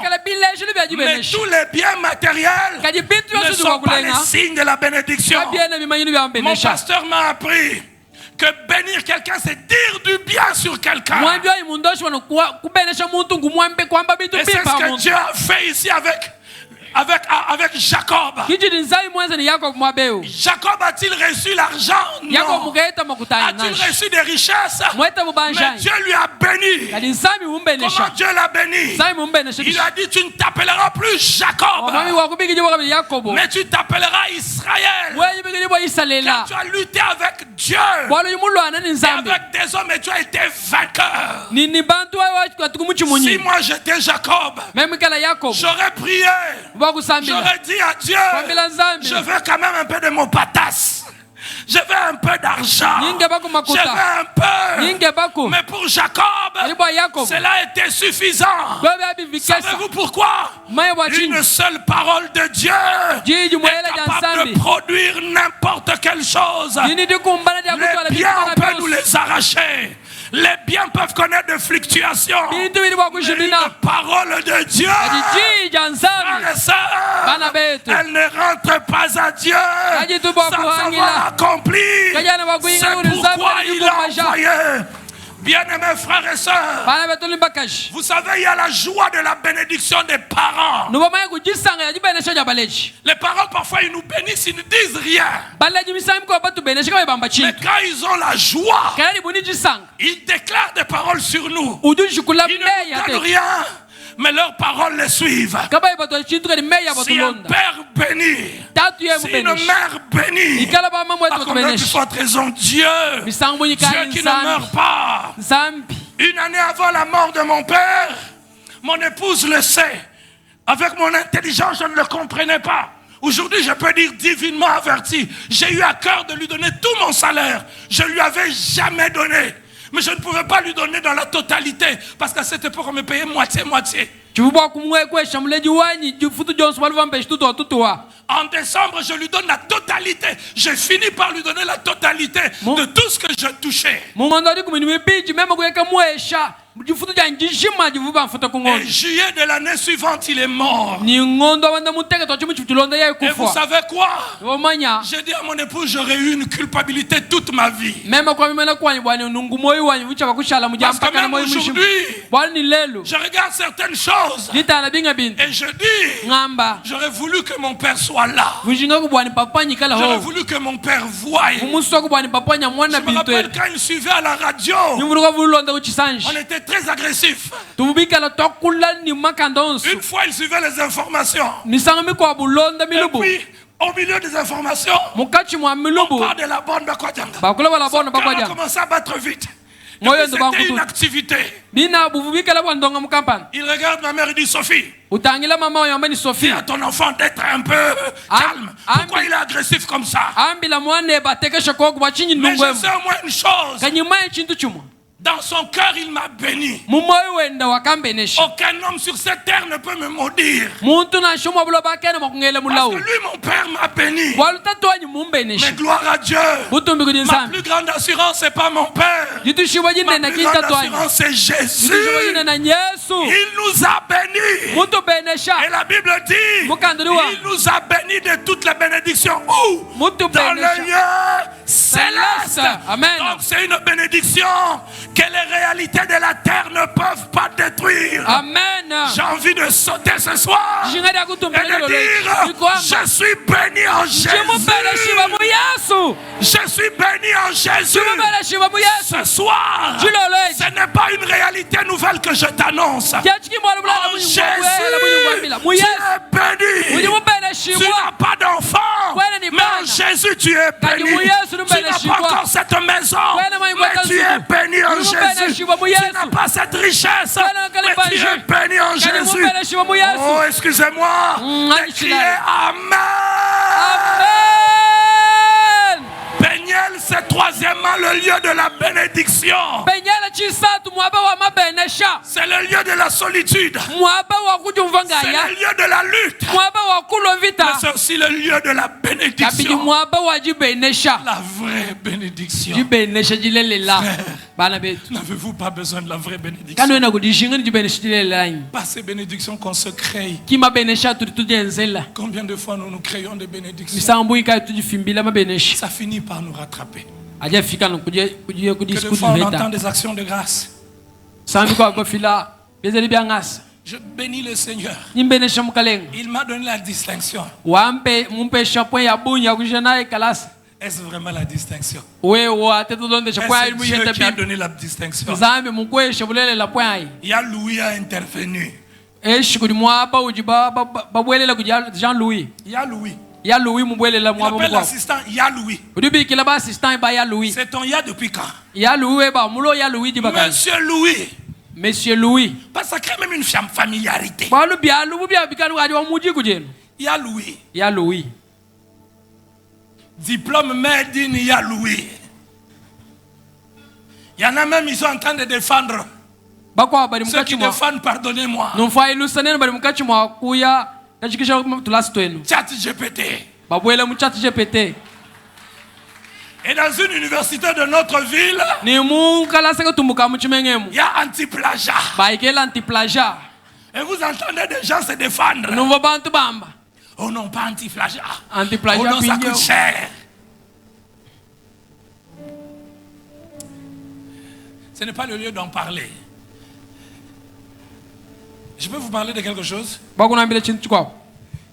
Mais tous les biens matériels ne sont pas les signes de la bénédiction. Mon pasteur m'a appris que bénir quelqu'un, c'est dire du bien sur quelqu'un. Et c'est ce que Dieu a fait ici avec Jacob. Jacob a-t-il reçu l'argent? Non. A-t-il reçu des richesses? Mais Dieu lui a béni. Comment Dieu l'a béni? Il a dit, tu ne t'appelleras plus Jacob, mais tu t'appelleras Israël. Car tu as lutté avec Dieu et avec des hommes et tu as été vainqueur. Si moi j'étais Jacob, j'aurais prié. J'aurais dit à Dieu, je veux quand même un peu de mon patas. Je veux un peu d'argent. Je veux un peu. Mais pour Jacob, cela était suffisant. Savez-vous pourquoi? Une seule parole de Dieu est capable de produire n'importe quelle chose. Les biens, on peut nous les arracher. Les biens peuvent connaître des fluctuations. Mais une parole de Dieu, frères et sœurs, elle ne rentre pas à Dieu sans avoir accompli. C'est pourquoi il l'a envoyé. Bien-aimés frères et sœurs, vous savez, il y a la joie de la bénédiction des parents. Les parents, parfois, ils nous bénissent, ils ne disent rien. Mais quand ils ont la joie, ils déclarent des paroles sur nous. Ils ne nous donnent rien, mais leurs paroles les suivent. Si un père bénit, si une mère bénit, à combien de fois raison Dieu qui ne meurt pas. Une année avant la mort de mon père, mon épouse le sait. Avec mon intelligence, je ne le comprenais pas. Aujourd'hui, je peux dire divinement averti. J'ai eu à cœur de lui donner tout mon salaire. Je ne lui avais jamais donné. Mais je ne pouvais pas lui donner dans la totalité. Parce qu'à cette époque, on me payait moitié-moitié. En décembre, je lui donne la totalité. J'ai fini par lui donner la totalité de tout ce que je touchais. Et juillet de l'année suivante, il est mort. Et vous savez quoi? J'ai dit à mon épouse, j'aurais eu une culpabilité toute ma vie. Parce que même aujourd'hui, je regarde certaines choses et je dis, j'aurais voulu que mon père soit là. J'aurais voulu que mon père voie. Je me rappelle quand il suivait à la radio, on était très agressif. Une fois, il suivait les informations. Et puis, au milieu des informations, on parle de la bande Bakwadianga. Son cœur a commencé à battre vite. C'était une activité. Il regarde ma mère et dit, Sophie, dis à ton enfant d'être un peu calme. Pourquoi il est agressif comme ça? Mais je sais au moins une chose. Dans son cœur, il m'a béni. mumoyo wenda wakambenesha Aucun homme sur cette terre ne peut me maudire. muntu nashoma buloba kene makungela Parce mulawo que lui, mon père, m'a béni. walutatuanyi mumbenesha Mais gloire à Dieu. butumbi kudi Ma nsambi plus grande assurance, c'est pas mon père. jitushibo Ma jinena plus grande kintatwanyi assurance, c'est Jésus. jitushibo jinena Yesu Il nous a bénis. mutu benesha Et la Bible dit, Mukanduriwa. il nous a bénis de toutes les bénédictions. Où? mutu Dans le benesha lieu céleste. Amen. Donc c'est une bénédiction que les réalités de la terre ne peuvent pas détruire. amen J'ai envie de sauter ce soir jingada et kutumbela de dire, je suis béni en Jésus. jimubeleshiba mu Yesu Je suis béni en Jésus. jimubeleshiba mu Yesu Ce soir, Jiloloji. ce n'est pas une réalité nouvelle que je t'annonce. En Jésus, tu es béni. Tu n'as pas d'enfant, mais en Jésus, tu es béni. Tu n'as pas encore cette maison, mais tu es béni en Jésus. Tu n'as pas cette richesse, mais tu es béni en Jésus. Oh, excusez-moi. Criez Amen. amen Peniel, c'est troisièmement le lieu de la bénédiction. penyela chisatu mwaba wa mabenesha C'est le lieu de la solitude. mwaba wa kujumva C'est ngaya le lieu de la lutte. mwaba wa kulovita Mais c'est aussi le lieu de la kabidi bénédiction. mwaba wa jibenesha La vraie bénédiction. jibenesha jilelela bana betu N'avez-vous pas besoin de la vraie bénédiction? kano ena kudishinga jibenesha jilelela Pas ces bénédictions qu'on se crée. kima benesha tuli tujenzela Combien de fois nous nous créons des bénédictions? misambu ika tujifimbila mabenesha Ça finit par nous rattraper. aja fika no kuje Que de fois on entend des actions de grâce. sambi kwa gofila bezeli byangasa Je bénis le Seigneur. nyimbenesha mukalenga Il m'a donné la distinction. wampe mumpe chapeau ya bunya kujana kalasa Est-ce vraiment la distinction? wewe atetolonde chapeau ya Est-ce Dieu muyeta qui a bi donné la distinction? zambi mukweshe bulele la point Il y a Louis a intervenu. eshi kudi mwaba uji babwelela kuja Jean Louis Il y a Louis. ya Louis mubwelela Il mwaba appelle mukwa l'assistant. Il y a Louis. udibi kila ba assistant ba ya Louis C'est ton ya depuis quand? ya Louis ba mulo ya Louis di baka Monsieur Louis. Monsieur Louis Parce que ça crée même une familiarité. balu bia lu bia bikanu wadi wa muji kujenu Il y a Louis. ya Louis Diplôme made in il y a Louis. Il y en a même, ils sont en train de défendre. bakwa bari Ceux mukachi qui mwa défendent, pardonnez-moi. numfa ilusanene bari mukachi mwa kuya kachikisha tulasi twenu Chat GPT. babwela mu chat GPT Et dans une université de notre ville, ni munkalasa kutumbuka mu chimengemu il y a anti-plagiat. baikela anti-plagiat Et vous entendez des gens se défendre. numva bantu bamba Oh non, pas anti-plagiat. Oh anti-plagiat non, ça pinyo coûte cher. Ce n'est pas le lieu d'en parler. Je peux vous parler de quelque chose? bakunambile chintu chikwapo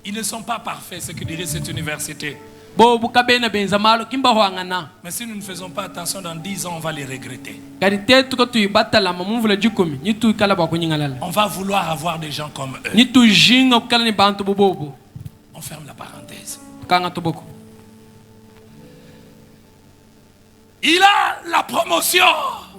Ils ne sont pas parfaits, ce que dirait cette université. bo bukabena benza malo kimba hwangana Mais si nous ne faisons pas attention, dans 10 ans, on va les regretter. kadi tetu ko tuibatala mamumvula jikumi nitu kala ba kunyingalala On va vouloir avoir des gens comme eux. nitu jinga kala ni bantu bobobo On ferme la parenthèse. kanga toboko Il a la promotion.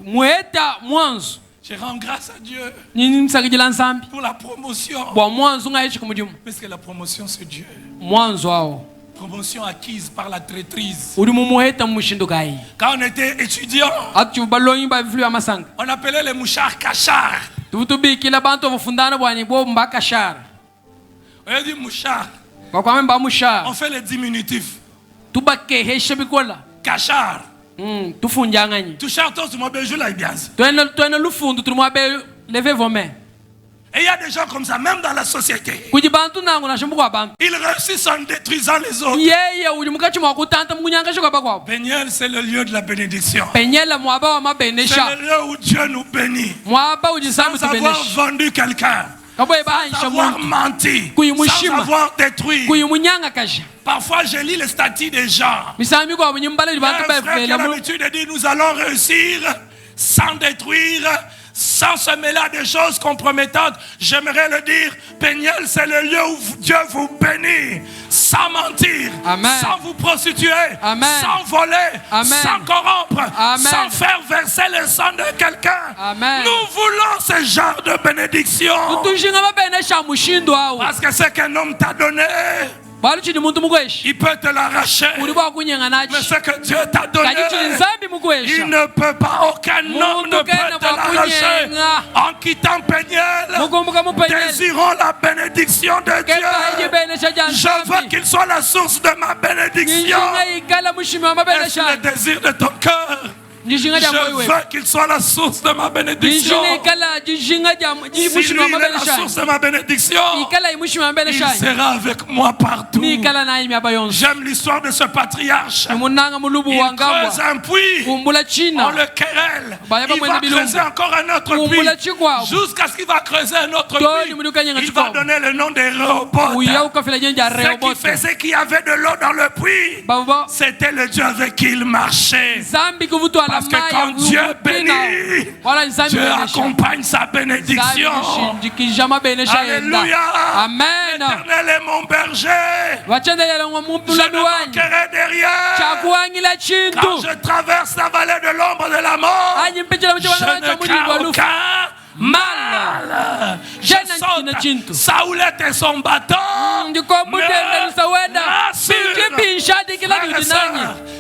mweta mwanzo Je rends grâce à Dieu nini msakijila nsambi pour la promotion. bwa mwanzo ngaishi kumudimu Parce que la promotion, c'est Dieu. mwanzo ao Promotion acquise par la traîtrise. uri mumuheta mushindukai Quand on était étudiant, atu balonyi ba viflu ya masanga on appelait les mouchards cachards. tuvutubi kila bantu bafundana bwani bo mbaka shara On a dit mouchard. bakwame mba mushara On fait les diminutifs. tubakeheshe bikola Cachard. tufunjanganyi Touchard, toi, tu m'as besoin là, bien. twene lufundu tuli mwabe leve vome Et il y a des gens comme ça, même dans la société. kuji bantu nangu nashimbuka bantu Ils réussissent en détruisant les autres. yeye uli mukati mwa kutanta mkunyangasha kwa bakwabo Peniel, c'est le lieu de la bénédiction. penyela mwaba wa C'est mabenesha le lieu où Dieu nous bénit. mwaba ujisambu Sans avoir tubenesha vendu quelqu'un. kabwe Sans bahanisha avoir muntu menti. Kuyimushima. Sans avoir détruit. kuyimunyanga kasha Parfois, je lis les statuts des gens. misami kwa bunyimbala Il y a bantu un frère qui a befela mu l'habitude de dire nous allons réussir sans détruire, sans se mêler à des choses compromettantes. J'aimerais le dire, Peniel, c'est le lieu où Dieu vous bénit, sans mentir, Amen. sans vous prostituer, Amen. sans voler, Amen. sans corrompre, Amen. sans faire verser le sang de quelqu'un. Amen. Nous voulons ce genre de bénédiction. tujinga mabenesha mushindo awo Parce que ce qu'un homme t'a donné, Il peut te l'arracher. Mais ce que Dieu t'a donné, il ne peut pas, aucun homme ne peut te l'arracher. En quittant Péniel, désirons la bénédiction de Dieu. Je veux qu'il soit la source de ma bénédiction. Est-ce le désir de ton cœur? Je veux qu'il soit la source de ma bénédiction. Si lui est la source de ma bénédiction, il sera avec moi partout. J'aime l'histoire de ce patriarche. Il creuse un puits, on le querelle. Il va creuser encore un autre puits. Jusqu'à ce qu'il va creuser un autre puits, il va donner le nom des Rehoboth. Ce qui faisait qu'il y avait de l'eau dans le puits, c'était le Dieu avec qui il marchait. Parce que quand Dieu bénit, Dieu accompagne sa bénédiction. Alléluia. Amen. L'Éternel est mon berger. Je ne manquerai de rien. Quand je traverse la vallée de l'ombre de la mort, je ne crains aucun mal. Je saute Saoulette et son bâton.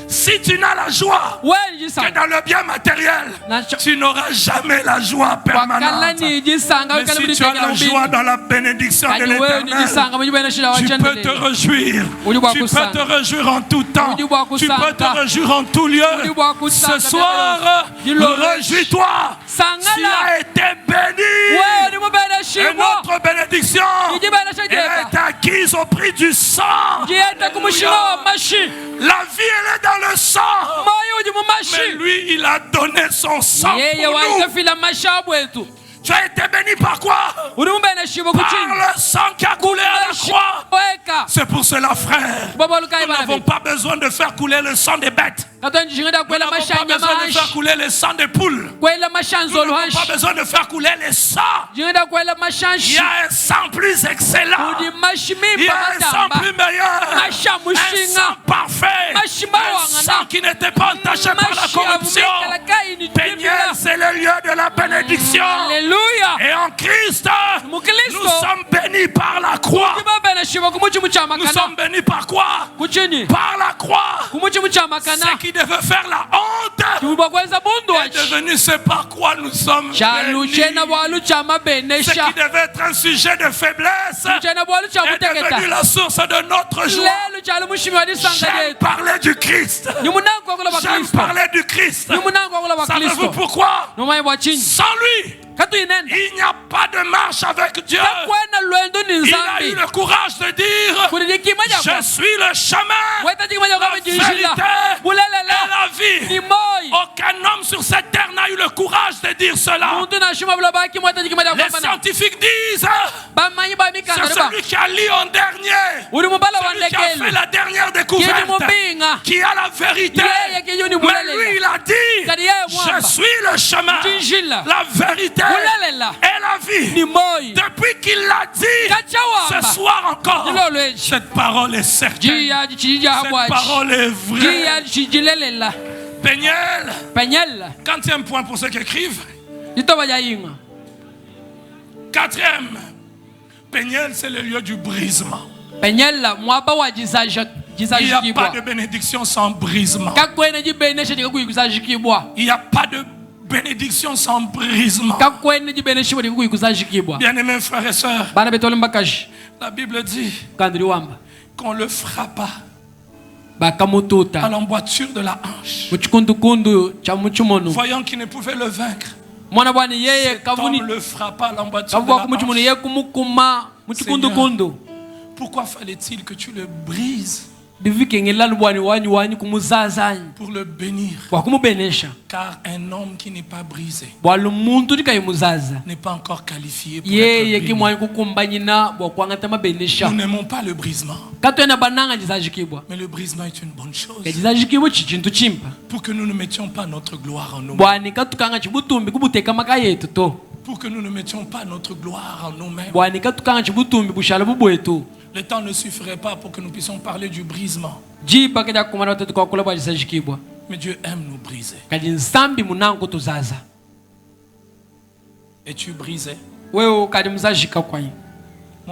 Si tu n'as la joie que dans le bien matériel, tu n'auras jamais la joie permanente. Mais si tu as la joie dans la bénédiction de l'Éternel, tu peux te réjouir. Tu peux te réjouir en tout temps. Tu peux te réjouir en tout lieu. Ce soir, réjouis-toi. Tu as été béni. Et notre bénédiction, elle est acquise au prix du sang. La vie, elle est dans le sang. Mais lui, il a donné son sang pour nous. Tu as été béni par quoi? Par le sang qui a coulé à la croix. C'est pour cela, frère, nous n'avons pas besoin de faire couler le sang des bêtes. Nous n'avons pas besoin de faire couler le sang des poules. Nous n'avons pas besoin de faire couler le sang. Il y a un sang plus excellent. Il y a un sang plus meilleur. Un sang parfait. Un sang qui n'était pas entaché par la corruption. Péniel, c'est le lieu de la bénédiction. Et en Christ, nous sommes bénis par la croix. Nous sommes bénis par quoi? Par la croix. Ce qui devait faire la honte est devenu ce par quoi nous sommes bénis. Ce qui devait être un sujet de faiblesse est devenu la source de notre joie. J'aime parler du Christ. J'aime parler du Christ. Savez-vous pourquoi? Sans lui, il n'y a pas de marche avec Dieu. Il a eu le courage de dire: je suis le chemin, la vérité et la vie. Aucun homme sur cette terre n'a eu le courage de dire cela. Les scientifiques disent: c'est celui qui a lu en dernier, celui qui a fait la dernière découverte, qui a la vérité. Mais lui, il a dit: je suis le chemin, la vérité et la vie. Depuis qu'il l'a dit, ce soir encore, cette parole est certaine. Cette parole est vraie. Péniel. 4e point pour ceux qui écrivent. 4e. Péniel, c'est le lieu du brisement. Il n'y a pas de bénédiction sans brisement. Il n'y a pas de bénédiction sans brisement. Bien-aimés frères et sœurs, la Bible dit qu'on le frappa à l'emboîture de la hanche, voyant qu'il ne pouvait le vaincre. Cet homme le frappa à l'emboîture de la hanche. Seigneur, pourquoi fallait-il que tu le brises? Pour le bénir. Car un homme qui n'est pas brisé n'est pas encore qualifié pour être béni. Nous n'aimons pas le brisement, mais le brisement est une bonne chose, pour que nous ne mettions pas notre gloire en nous-mêmes, pour que nous ne mettions pas notre gloire en nous-mêmes. Le temps ne suffirait pas pour que nous puissions parler du brisement. Mais Dieu aime nous briser. Es-tu brisé? Mon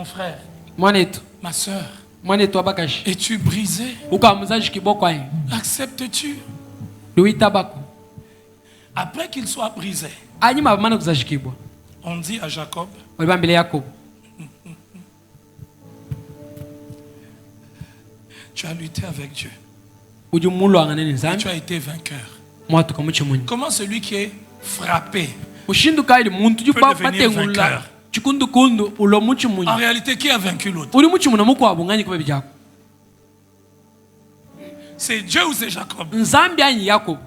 frère, ma soeur, mwana etu abakashi Es-tu brisé? ukamuzaji kiboko ayi Acceptes-tu? luita bako Après qu'il soit brisé, anyima bamana kuzaji kibwa on dit à Jacob, olibambele yakobo tu as lutté avec Dieu. uji mulwanga nene Et nzambi tu as été vainqueur. mwatuka muchimunyi Comment celui qui est frappé? ushinduka ili muntu Peut devenir batengula vainqueur. chikundukundu ulo muchimunyi En réalité, qui a vaincu l'autre? uli muchimuna mukwabunganye kuba bijako C'est Dieu ou c'est Jacob? nzambi anyi yakobo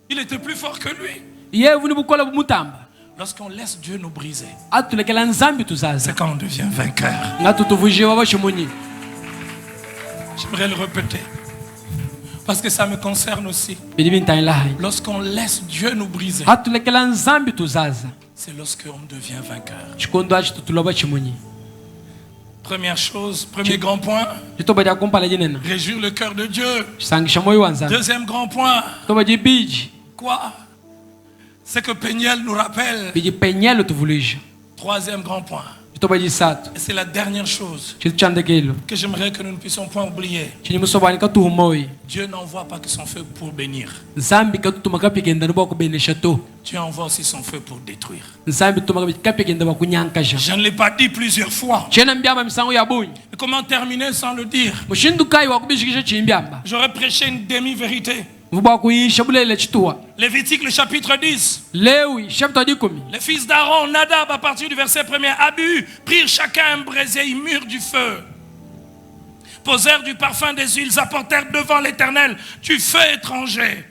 Il était plus fort que lui. yevu ni bukola bumutamba Lorsqu'on laisse Dieu nous briser, atulekela nzambi tuzaza c'est quand on devient vainqueur. nga tutuvujiwa bachimunyi J'aimerais le répéter. Parce que ça me concerne aussi. bili bintanyila hayi Lorsqu'on laisse Dieu nous briser, atulekela nzambi tuzaza c'est lorsqu'on devient vainqueur. chikondo achi tutuloba bachimunyi Première chose, premier grand point, chitoba dia kumpala jinena réjouir le cœur de Dieu. chisangisha moyo wa nzambi Deuxième grand point, toba jibiji quoi? C'est que Péniel nous rappelle. biji penyelo tuvulija Troisième grand point. chitoba jisatu Et c'est la dernière chose chitu chandekelo que j'aimerais que nous ne puissions point oublier. chini musobani katuhumoyi Dieu n'envoie pas que son feu pour bénir. nzambi katutuma kapigenda nibo kubenesha to Dieu envoie aussi son feu pour détruire. nzambi tutuma kapigenda bakunyankasha Je ne l'ai pas dit plusieurs fois. chena mbyamba misango ya bunyi Et comment terminer sans le dire? mushindukayi wakubishikisha chimbyamba J'aurais prêché une demi-vérité. vuba kuisha bulele chituwa Lévitique, le chapitre 10. lewi chapter 10 Les fils d'Aaron, Nadab, à partir du verset 1er, Abu, prirent chacun un brasier, ils murent du feu. Posèrent du parfum des huiles, apportèrent devant l'Éternel du feu étranger.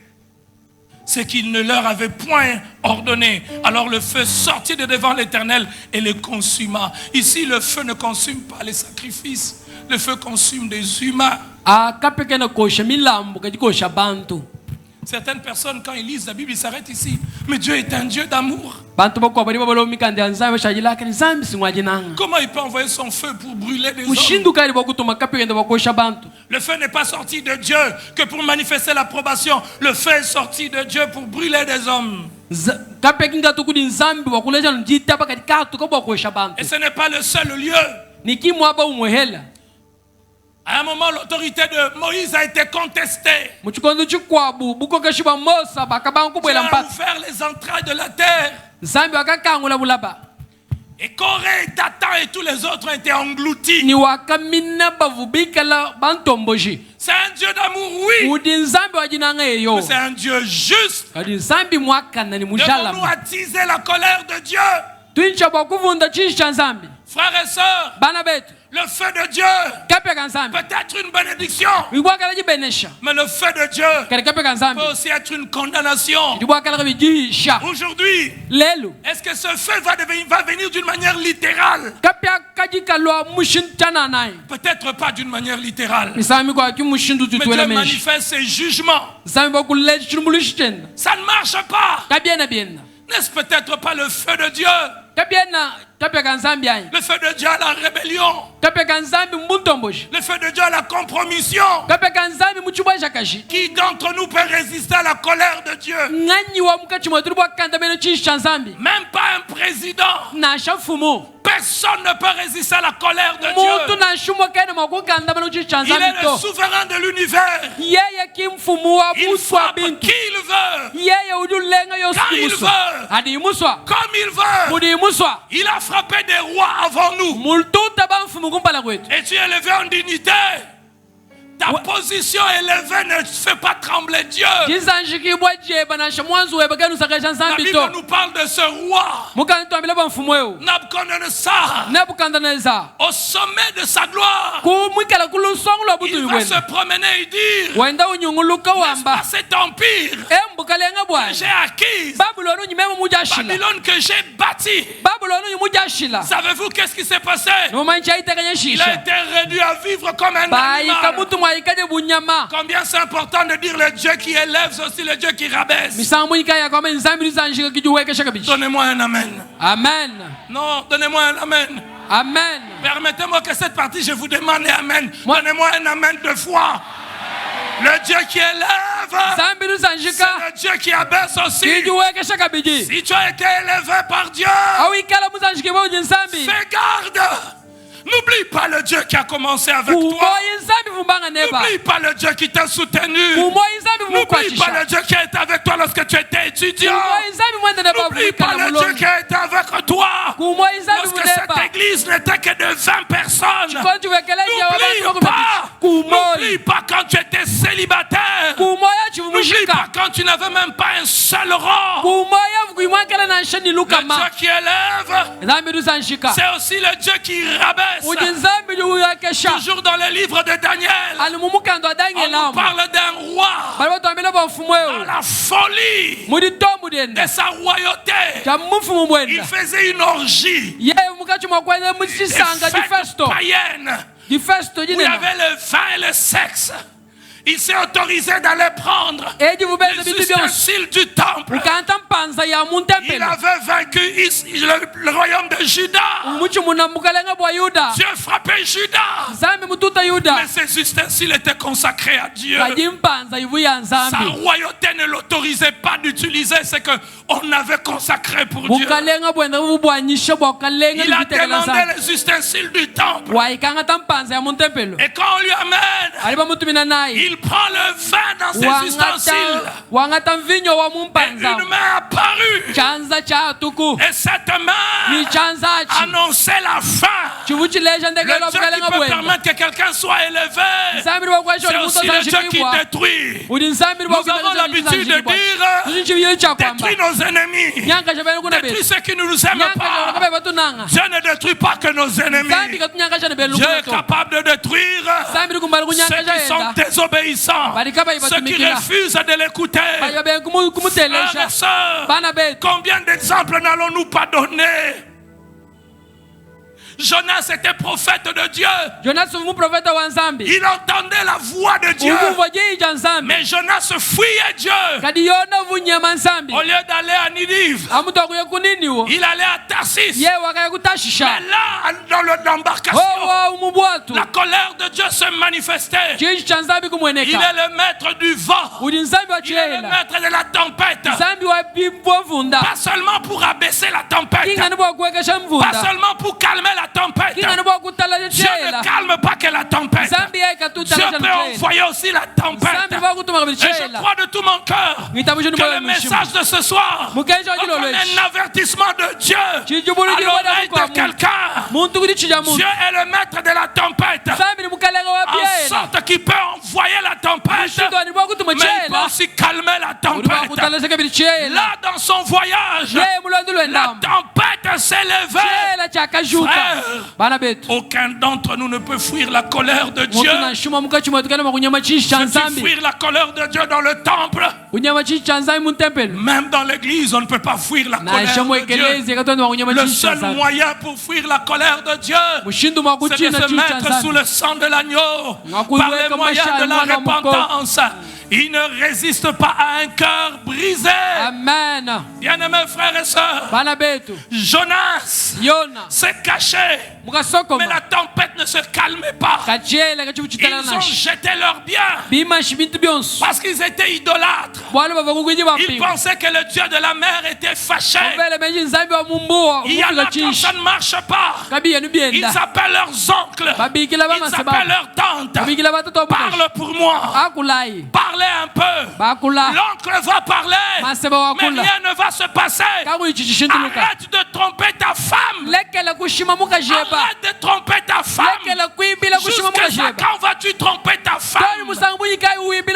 C'est qu'il ne leur avait point ordonné. Alors le feu sortit de devant l'Éternel et les consuma. Ici, le feu ne consume pas les sacrifices. Le feu consume des humains. akapekena kosha milambo kajikosha bantu Certaines personnes, quand ils lisent la Bible, ils s'arrêtent ici. Mais Dieu est un Dieu d'amour. bantu bakwabali babalomikandi ya nzambi bashajilaka nzambi singwajinanga Comment il peut envoyer son feu pour brûler des hommes? mushindukali bakutuma kapigenda bakosha bantu Le feu n'est pas sorti de Dieu que pour manifester l'approbation. Le feu est sorti de Dieu pour brûler des hommes. kapekinga tukudi nzambi wakuleja njitaba katikatu ko bakosha Et bantu ce n'est pas le seul lieu. nikimwaba umwehela À un moment, l'autorité de Moïse a été contestée. muchikondo chikwabu bukokeshi ba mosa bakabangu Dieu kubwela a mpata ouvert les entrailles de la terre. nzambi wakakangula bulaba Et Corée, Dathan et tous les autres ont été engloutis. ni wakamina bavubikala bantomboji C'est un Dieu d'amour, oui. udi nzambi wajinanga eyo Mais c'est un Dieu juste. kadi nzambi mwakana ni Devons-nous mujalama attiser la colère de Dieu? twincha bakuvunda chishi cha nzambi Frères et sœurs, bana betu le feu de Dieu kapeka nzambi peut être une bénédiction. ibwakala jibenesha Mais le feu de Dieu kadi kapeka nzambi peut aussi être une condamnation. ibwakala bijihisha Aujourd'hui, lelu est-ce que ce feu va venir d'une manière littérale? kapya kajikalwa mushintana naye Peut-être pas d'une manière littérale. misami kwa kimushindu Mais Dieu tutwela meshi manifeste ses jugements. nzambi bakuleji chilumulishitenda Ça ne marche pas. kabyena byena N'est-ce peut-être pas le feu de Dieu? kabyena kapeka nzambi ayi Le feu de Dieu à la rébellion. kapeka nzambi mbuntomboji Le feu de Dieu à la compromission. kapeka nzambi muchibwaja kashi Qui d'entre nous peut résister à la colère de Dieu? ng'anyi wa mukachimwa tuli bwakandamene chishi cha nzambi Même pas un président. nasha mfumu Personne ne peut résister à la colère de mutu Dieu. nashumwa kene mwakukandamene chishi cha Il est nzambi le to souverain de l'univers. yeye kimfumu wa Il muswa frappe bintu qui il veut, yeye udi ulenga Quand yosi il imuswa veut. adi imuswa comme il veut. mudi imuswa Il a frappé des rois avant nous. multuta ba mfumu kumpala kwetu Et tu es élevé en dignité. Ta position élevée ne fait pas trembler Dieu. chisanjikibwa jeba nasha mwanzu weba kenusakesha La nzambi Bible to nous parle de ce roi, mukanitwambile ba mfumu ewu Nabucodonosor, nebukadneza au sommet de sa gloire. kumwikala kulusongo lwa Il butuyi va bwene se promener et dire, wenda unyunguluka n'est-ce wamba pas cet empire embukalenga que bwana j'ai acquis, babuloni unyimemo mujashila Babylone que j'ai bâti. babuloni unyimujashila Savez-vous qu'est-ce qui s'est passé? nomancha itekanye Il a shisha été réduit à vivre comme un bayika animal. mutu mwaikaje bunyama Combien c'est important de dire le Dieu qui élève, c'est aussi le Dieu qui rabaisse. misango yikaya kwama nzambi lizanjika kijuwekesha bichi Donnez-moi un amen. amen Non, donnez-moi un amen. amen Permettez-moi que cette partie, je vous demande un amen. Moi- Donnez-moi un amen de foi. Le Dieu qui élève, nzambi c'est lizanjika le Dieu qui abaisse aussi. kijuwekesha kabiji Si tu as été élevé par Dieu, awikala muzanjikibwa uji nzambi fais garde N'oublie pas le Dieu qui a commencé avec toi. N'oublie pas le Dieu qui t'a soutenu. N'oublie pas le Dieu qui a été avec toi lorsque tu étais étudiant. N'oublie pas le Dieu qui a été avec toi lorsque cette église n'était que de 20 personnes. N'oublie pas quand tu étais célibataire. N'oublie pas quand tu n'avais même pas un seul rang. Le Dieu qui élève, c'est aussi le Dieu qui rabaisse. Toujours dans le livre de Daniel, on nous parle d'un roi dans la folie de sa royauté. Il faisait une orgie, des fêtes païennes où il y avait le vin et le sexe. Il s'est autorisé d'aller prendre les ustensiles du temple. Il avait vaincu le royaume de Juda. Dieu frappait Juda. Mais ces ustensiles étaient consacrés à Dieu. Sa royauté ne l'autorisait pas d'utiliser ce qu'on avait consacré pour Dieu. Il a demandé les ustensiles du temple. Et quand on lui amène, il prend le vin dans ses ustensiles. Et une main apparue. Et cette main annonçait la fin. Le Dieu qui peut permettre que quelqu'un soit élevé, c'est aussi le Dieu qui détruit. Nous avons l'habitude de dire: détruis nos ennemis, détruis ceux qui ne nous aiment pas. Dieu ne détruit pas que nos ennemis. Dieu est capable de détruire ceux qui sont désobéissants, ceux qui refusent de l'écouter. Frères et sœurs, combien d'exemples n'allons-nous pas donner? Jonas était prophète de Dieu. Il entendait la voix de Dieu. Mais Jonas fuyait Dieu. Au lieu d'aller à Ninive, il allait à Tarsis. Mais là, dans l'embarcation, la colère de Dieu se manifestait. Il est le maître du vent. Il est le maître de la tempête. Pas seulement pour abaisser la tempête, pas seulement pour calmer la tempête. Dieu ne calme pas que la tempête. Dieu peut envoyer aussi la tempête. Et je crois de tout mon cœur que le message de ce soir est un avertissement de Dieu à l'oreille de quelqu'un. Dieu est le maître de la tempête, en sorte qu'il peut envoyer la tempête, mais il peut aussi calmer la tempête. Là, dans son voyage, la tempête s'est levée. Frère, aucun d'entre nous ne peut fuir la colère de Dieu. Si fuir la colère de Dieu dans le temple, même dans l'église, on ne peut pas fuir la colère de Dieu. Le seul moyen pour fuir la colère de Dieu, c'est de se mettre sous le sang de l'agneau, par les moyens de la repentance. Il ne résiste pas à un cœur brisé. Amen. Bien-aimés frères et sœurs, Jonas s'est caché, mais la tempête ne se calmait pas. Ils ont jeté leurs biens parce qu'ils étaient idolâtres. Ils pensaient que le Dieu de la mer était fâché. Il y a là quand ça ne marche pas, ils appellent leurs oncles, ils appellent leurs tantes. Parle pour moi. Parlez un peu. L'oncle va parler, mais rien ne va se passer. Arrête de tromper ta femme. Arrête de tromper ta femme. Jusqu'à quand vas-tu tromper ta femme?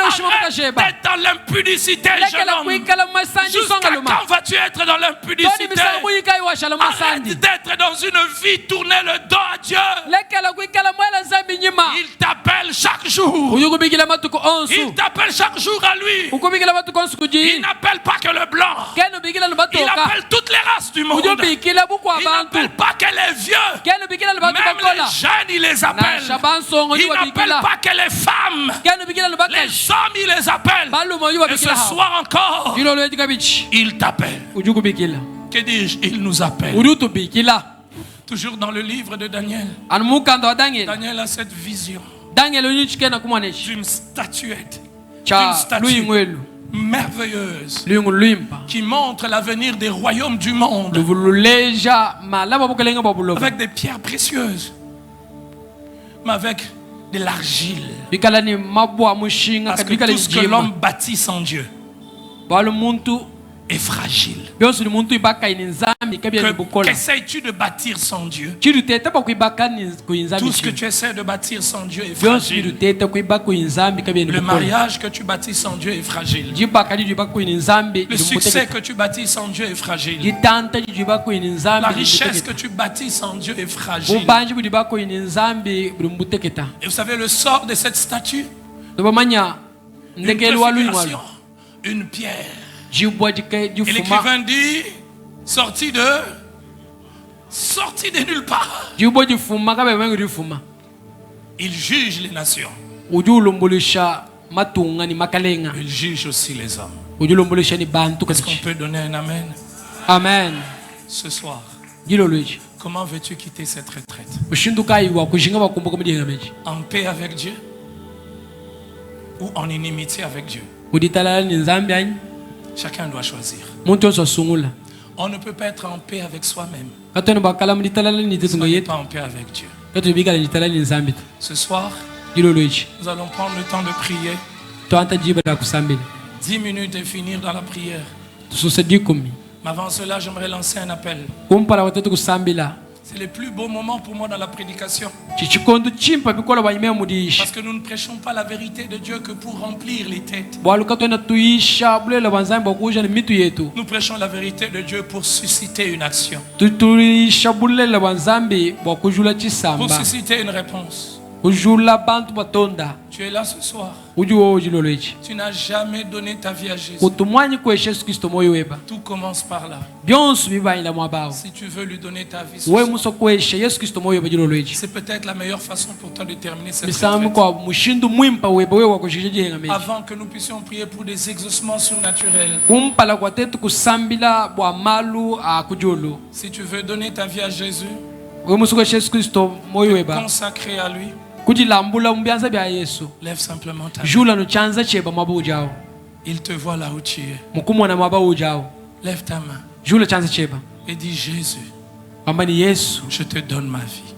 Arrête d'être dans l'impudicité, jeune homme. Jusqu'à quand vas-tu être dans l'impudicité? Arrête d'être dans une vie tournée le dos à Dieu. Il t'appelle chaque jour. Il t'appelle chaque jour à lui. Il n'appelle pas que le blanc. Il appelle toutes les races du monde. Il n'appelle pas que les vieux. Même les jeunes, il les appelle. Il n'appelle pas que les femmes. Les hommes, il les appelle. Et ce soir encore, il t'appelle. Que dis-je? Il nous appelle. Toujours dans le livre de Daniel. Daniel a cette vision d'une statuette merveilleuse qui montre l'avenir des royaumes du monde avec des pierres précieuses. mais avec de l'argile. bikala ni mabwa mushinga Parce kadi que bikala tout ce que njima l'homme bâtit sans Dieu balo muntu est fragile. byonso ni muntu ibaka ni nzambi kabya ni bukola Qu'essayes-tu de bâtir sans Dieu? chidu tete ba kuibaka ni kuinzambi Tout ce que tu essaies de bâtir sans Dieu est byonso chidu fragile. tete kuibaka kuinzambi kabya ni Le bukola mariage que tu bâtis sans Dieu est fragile. jibaka di ibaka kuinzambi Le succès que tu bâtis sans Dieu est fragile. jitanta di ibaka kuinzambi La richesse que tu bâtis sans Dieu est fragile. bubanji budi ibaka kuinzambi bulumbuteketa Et vous savez le sort de cette statue? dobamanya Une ndekeli walu préfiguration, une pierre. jibwa jike Et jifuma l'écrivain dit, sorti de nulle part. jibwa jifuma kabe wengi jifuma Il juge les nations. ujulumbulisha matunga ni makalenga Il juge aussi les hommes. ujulumbulisha ni bantu Est-ce qu'on kachi peut donner un amen amen ce soir? jilo lwechi Comment veux-tu quitter cette retraite? ushinduka iwa kushinga bakumbuka mudienga mechi En paix avec Dieu ou en inimitié avec Dieu? uditalala ni nzambi anyi Chacun doit choisir. muntu yonso asungula On ne peut pas être en paix avec soi-même. katoni bakala muditalala ni Si on tetunga n'est yetu pas en paix avec Dieu. katu bikala ni talala ni nzambi tu Ce soir, jilo lwechi nous allons prendre le temps de prier. to anta jiba da kusambili 10 minutes et finir dans la prière. tususa dikumi Mais avant cela, j'aimerais lancer un appel. kumpala watatu kusambila C'est le plus beau moment pour moi dans la prédication. chichikondo chimpa bikola banyime mudishi Parce que nous ne prêchons pas la vérité de Dieu que pour remplir les têtes. bwalu katona tuisha bulela banzambi bakuja ni mitu yetu Nous prêchons la vérité de Dieu pour susciter une action, tutulisha bulela banzambi bakujula pour chisamba susciter une réponse. kujula bantu batonda Tu es là ce soir. ujuwo jilo lwechi Tu n'as jamais donné ta vie à Jésus. kutumwanyi kwesha Yesu Kristo moyo weba Tout commence par là. byonso bibayila mwabawo Si tu veux lui donner ta vie, ce we soir, muso kwesha Yesu Kristo moyo weba jilo lwechi c'est peut-être la meilleure façon pour toi de terminer cette misambi retraite. kwa mushindu mwimpa weba we wakujija jihenga mechi Avant que nous puissions prier pour des exaucements surnaturels. kumpala kwa tetu kusambila bwa malu akujulu Si tu veux donner ta vie à Jésus, we muso kwesha Yesu Kristo moyo weba consacrer à lui, kujilambula mubyanza bya Yesu lève simplement ta main. jula no chanza cheba mabawu jawo Il te voit là où tu es. mukumona mabawu jawo Lève ta main jula chanza cheba et dis Jésus, kwamba ni Yesu je te donne ma vie.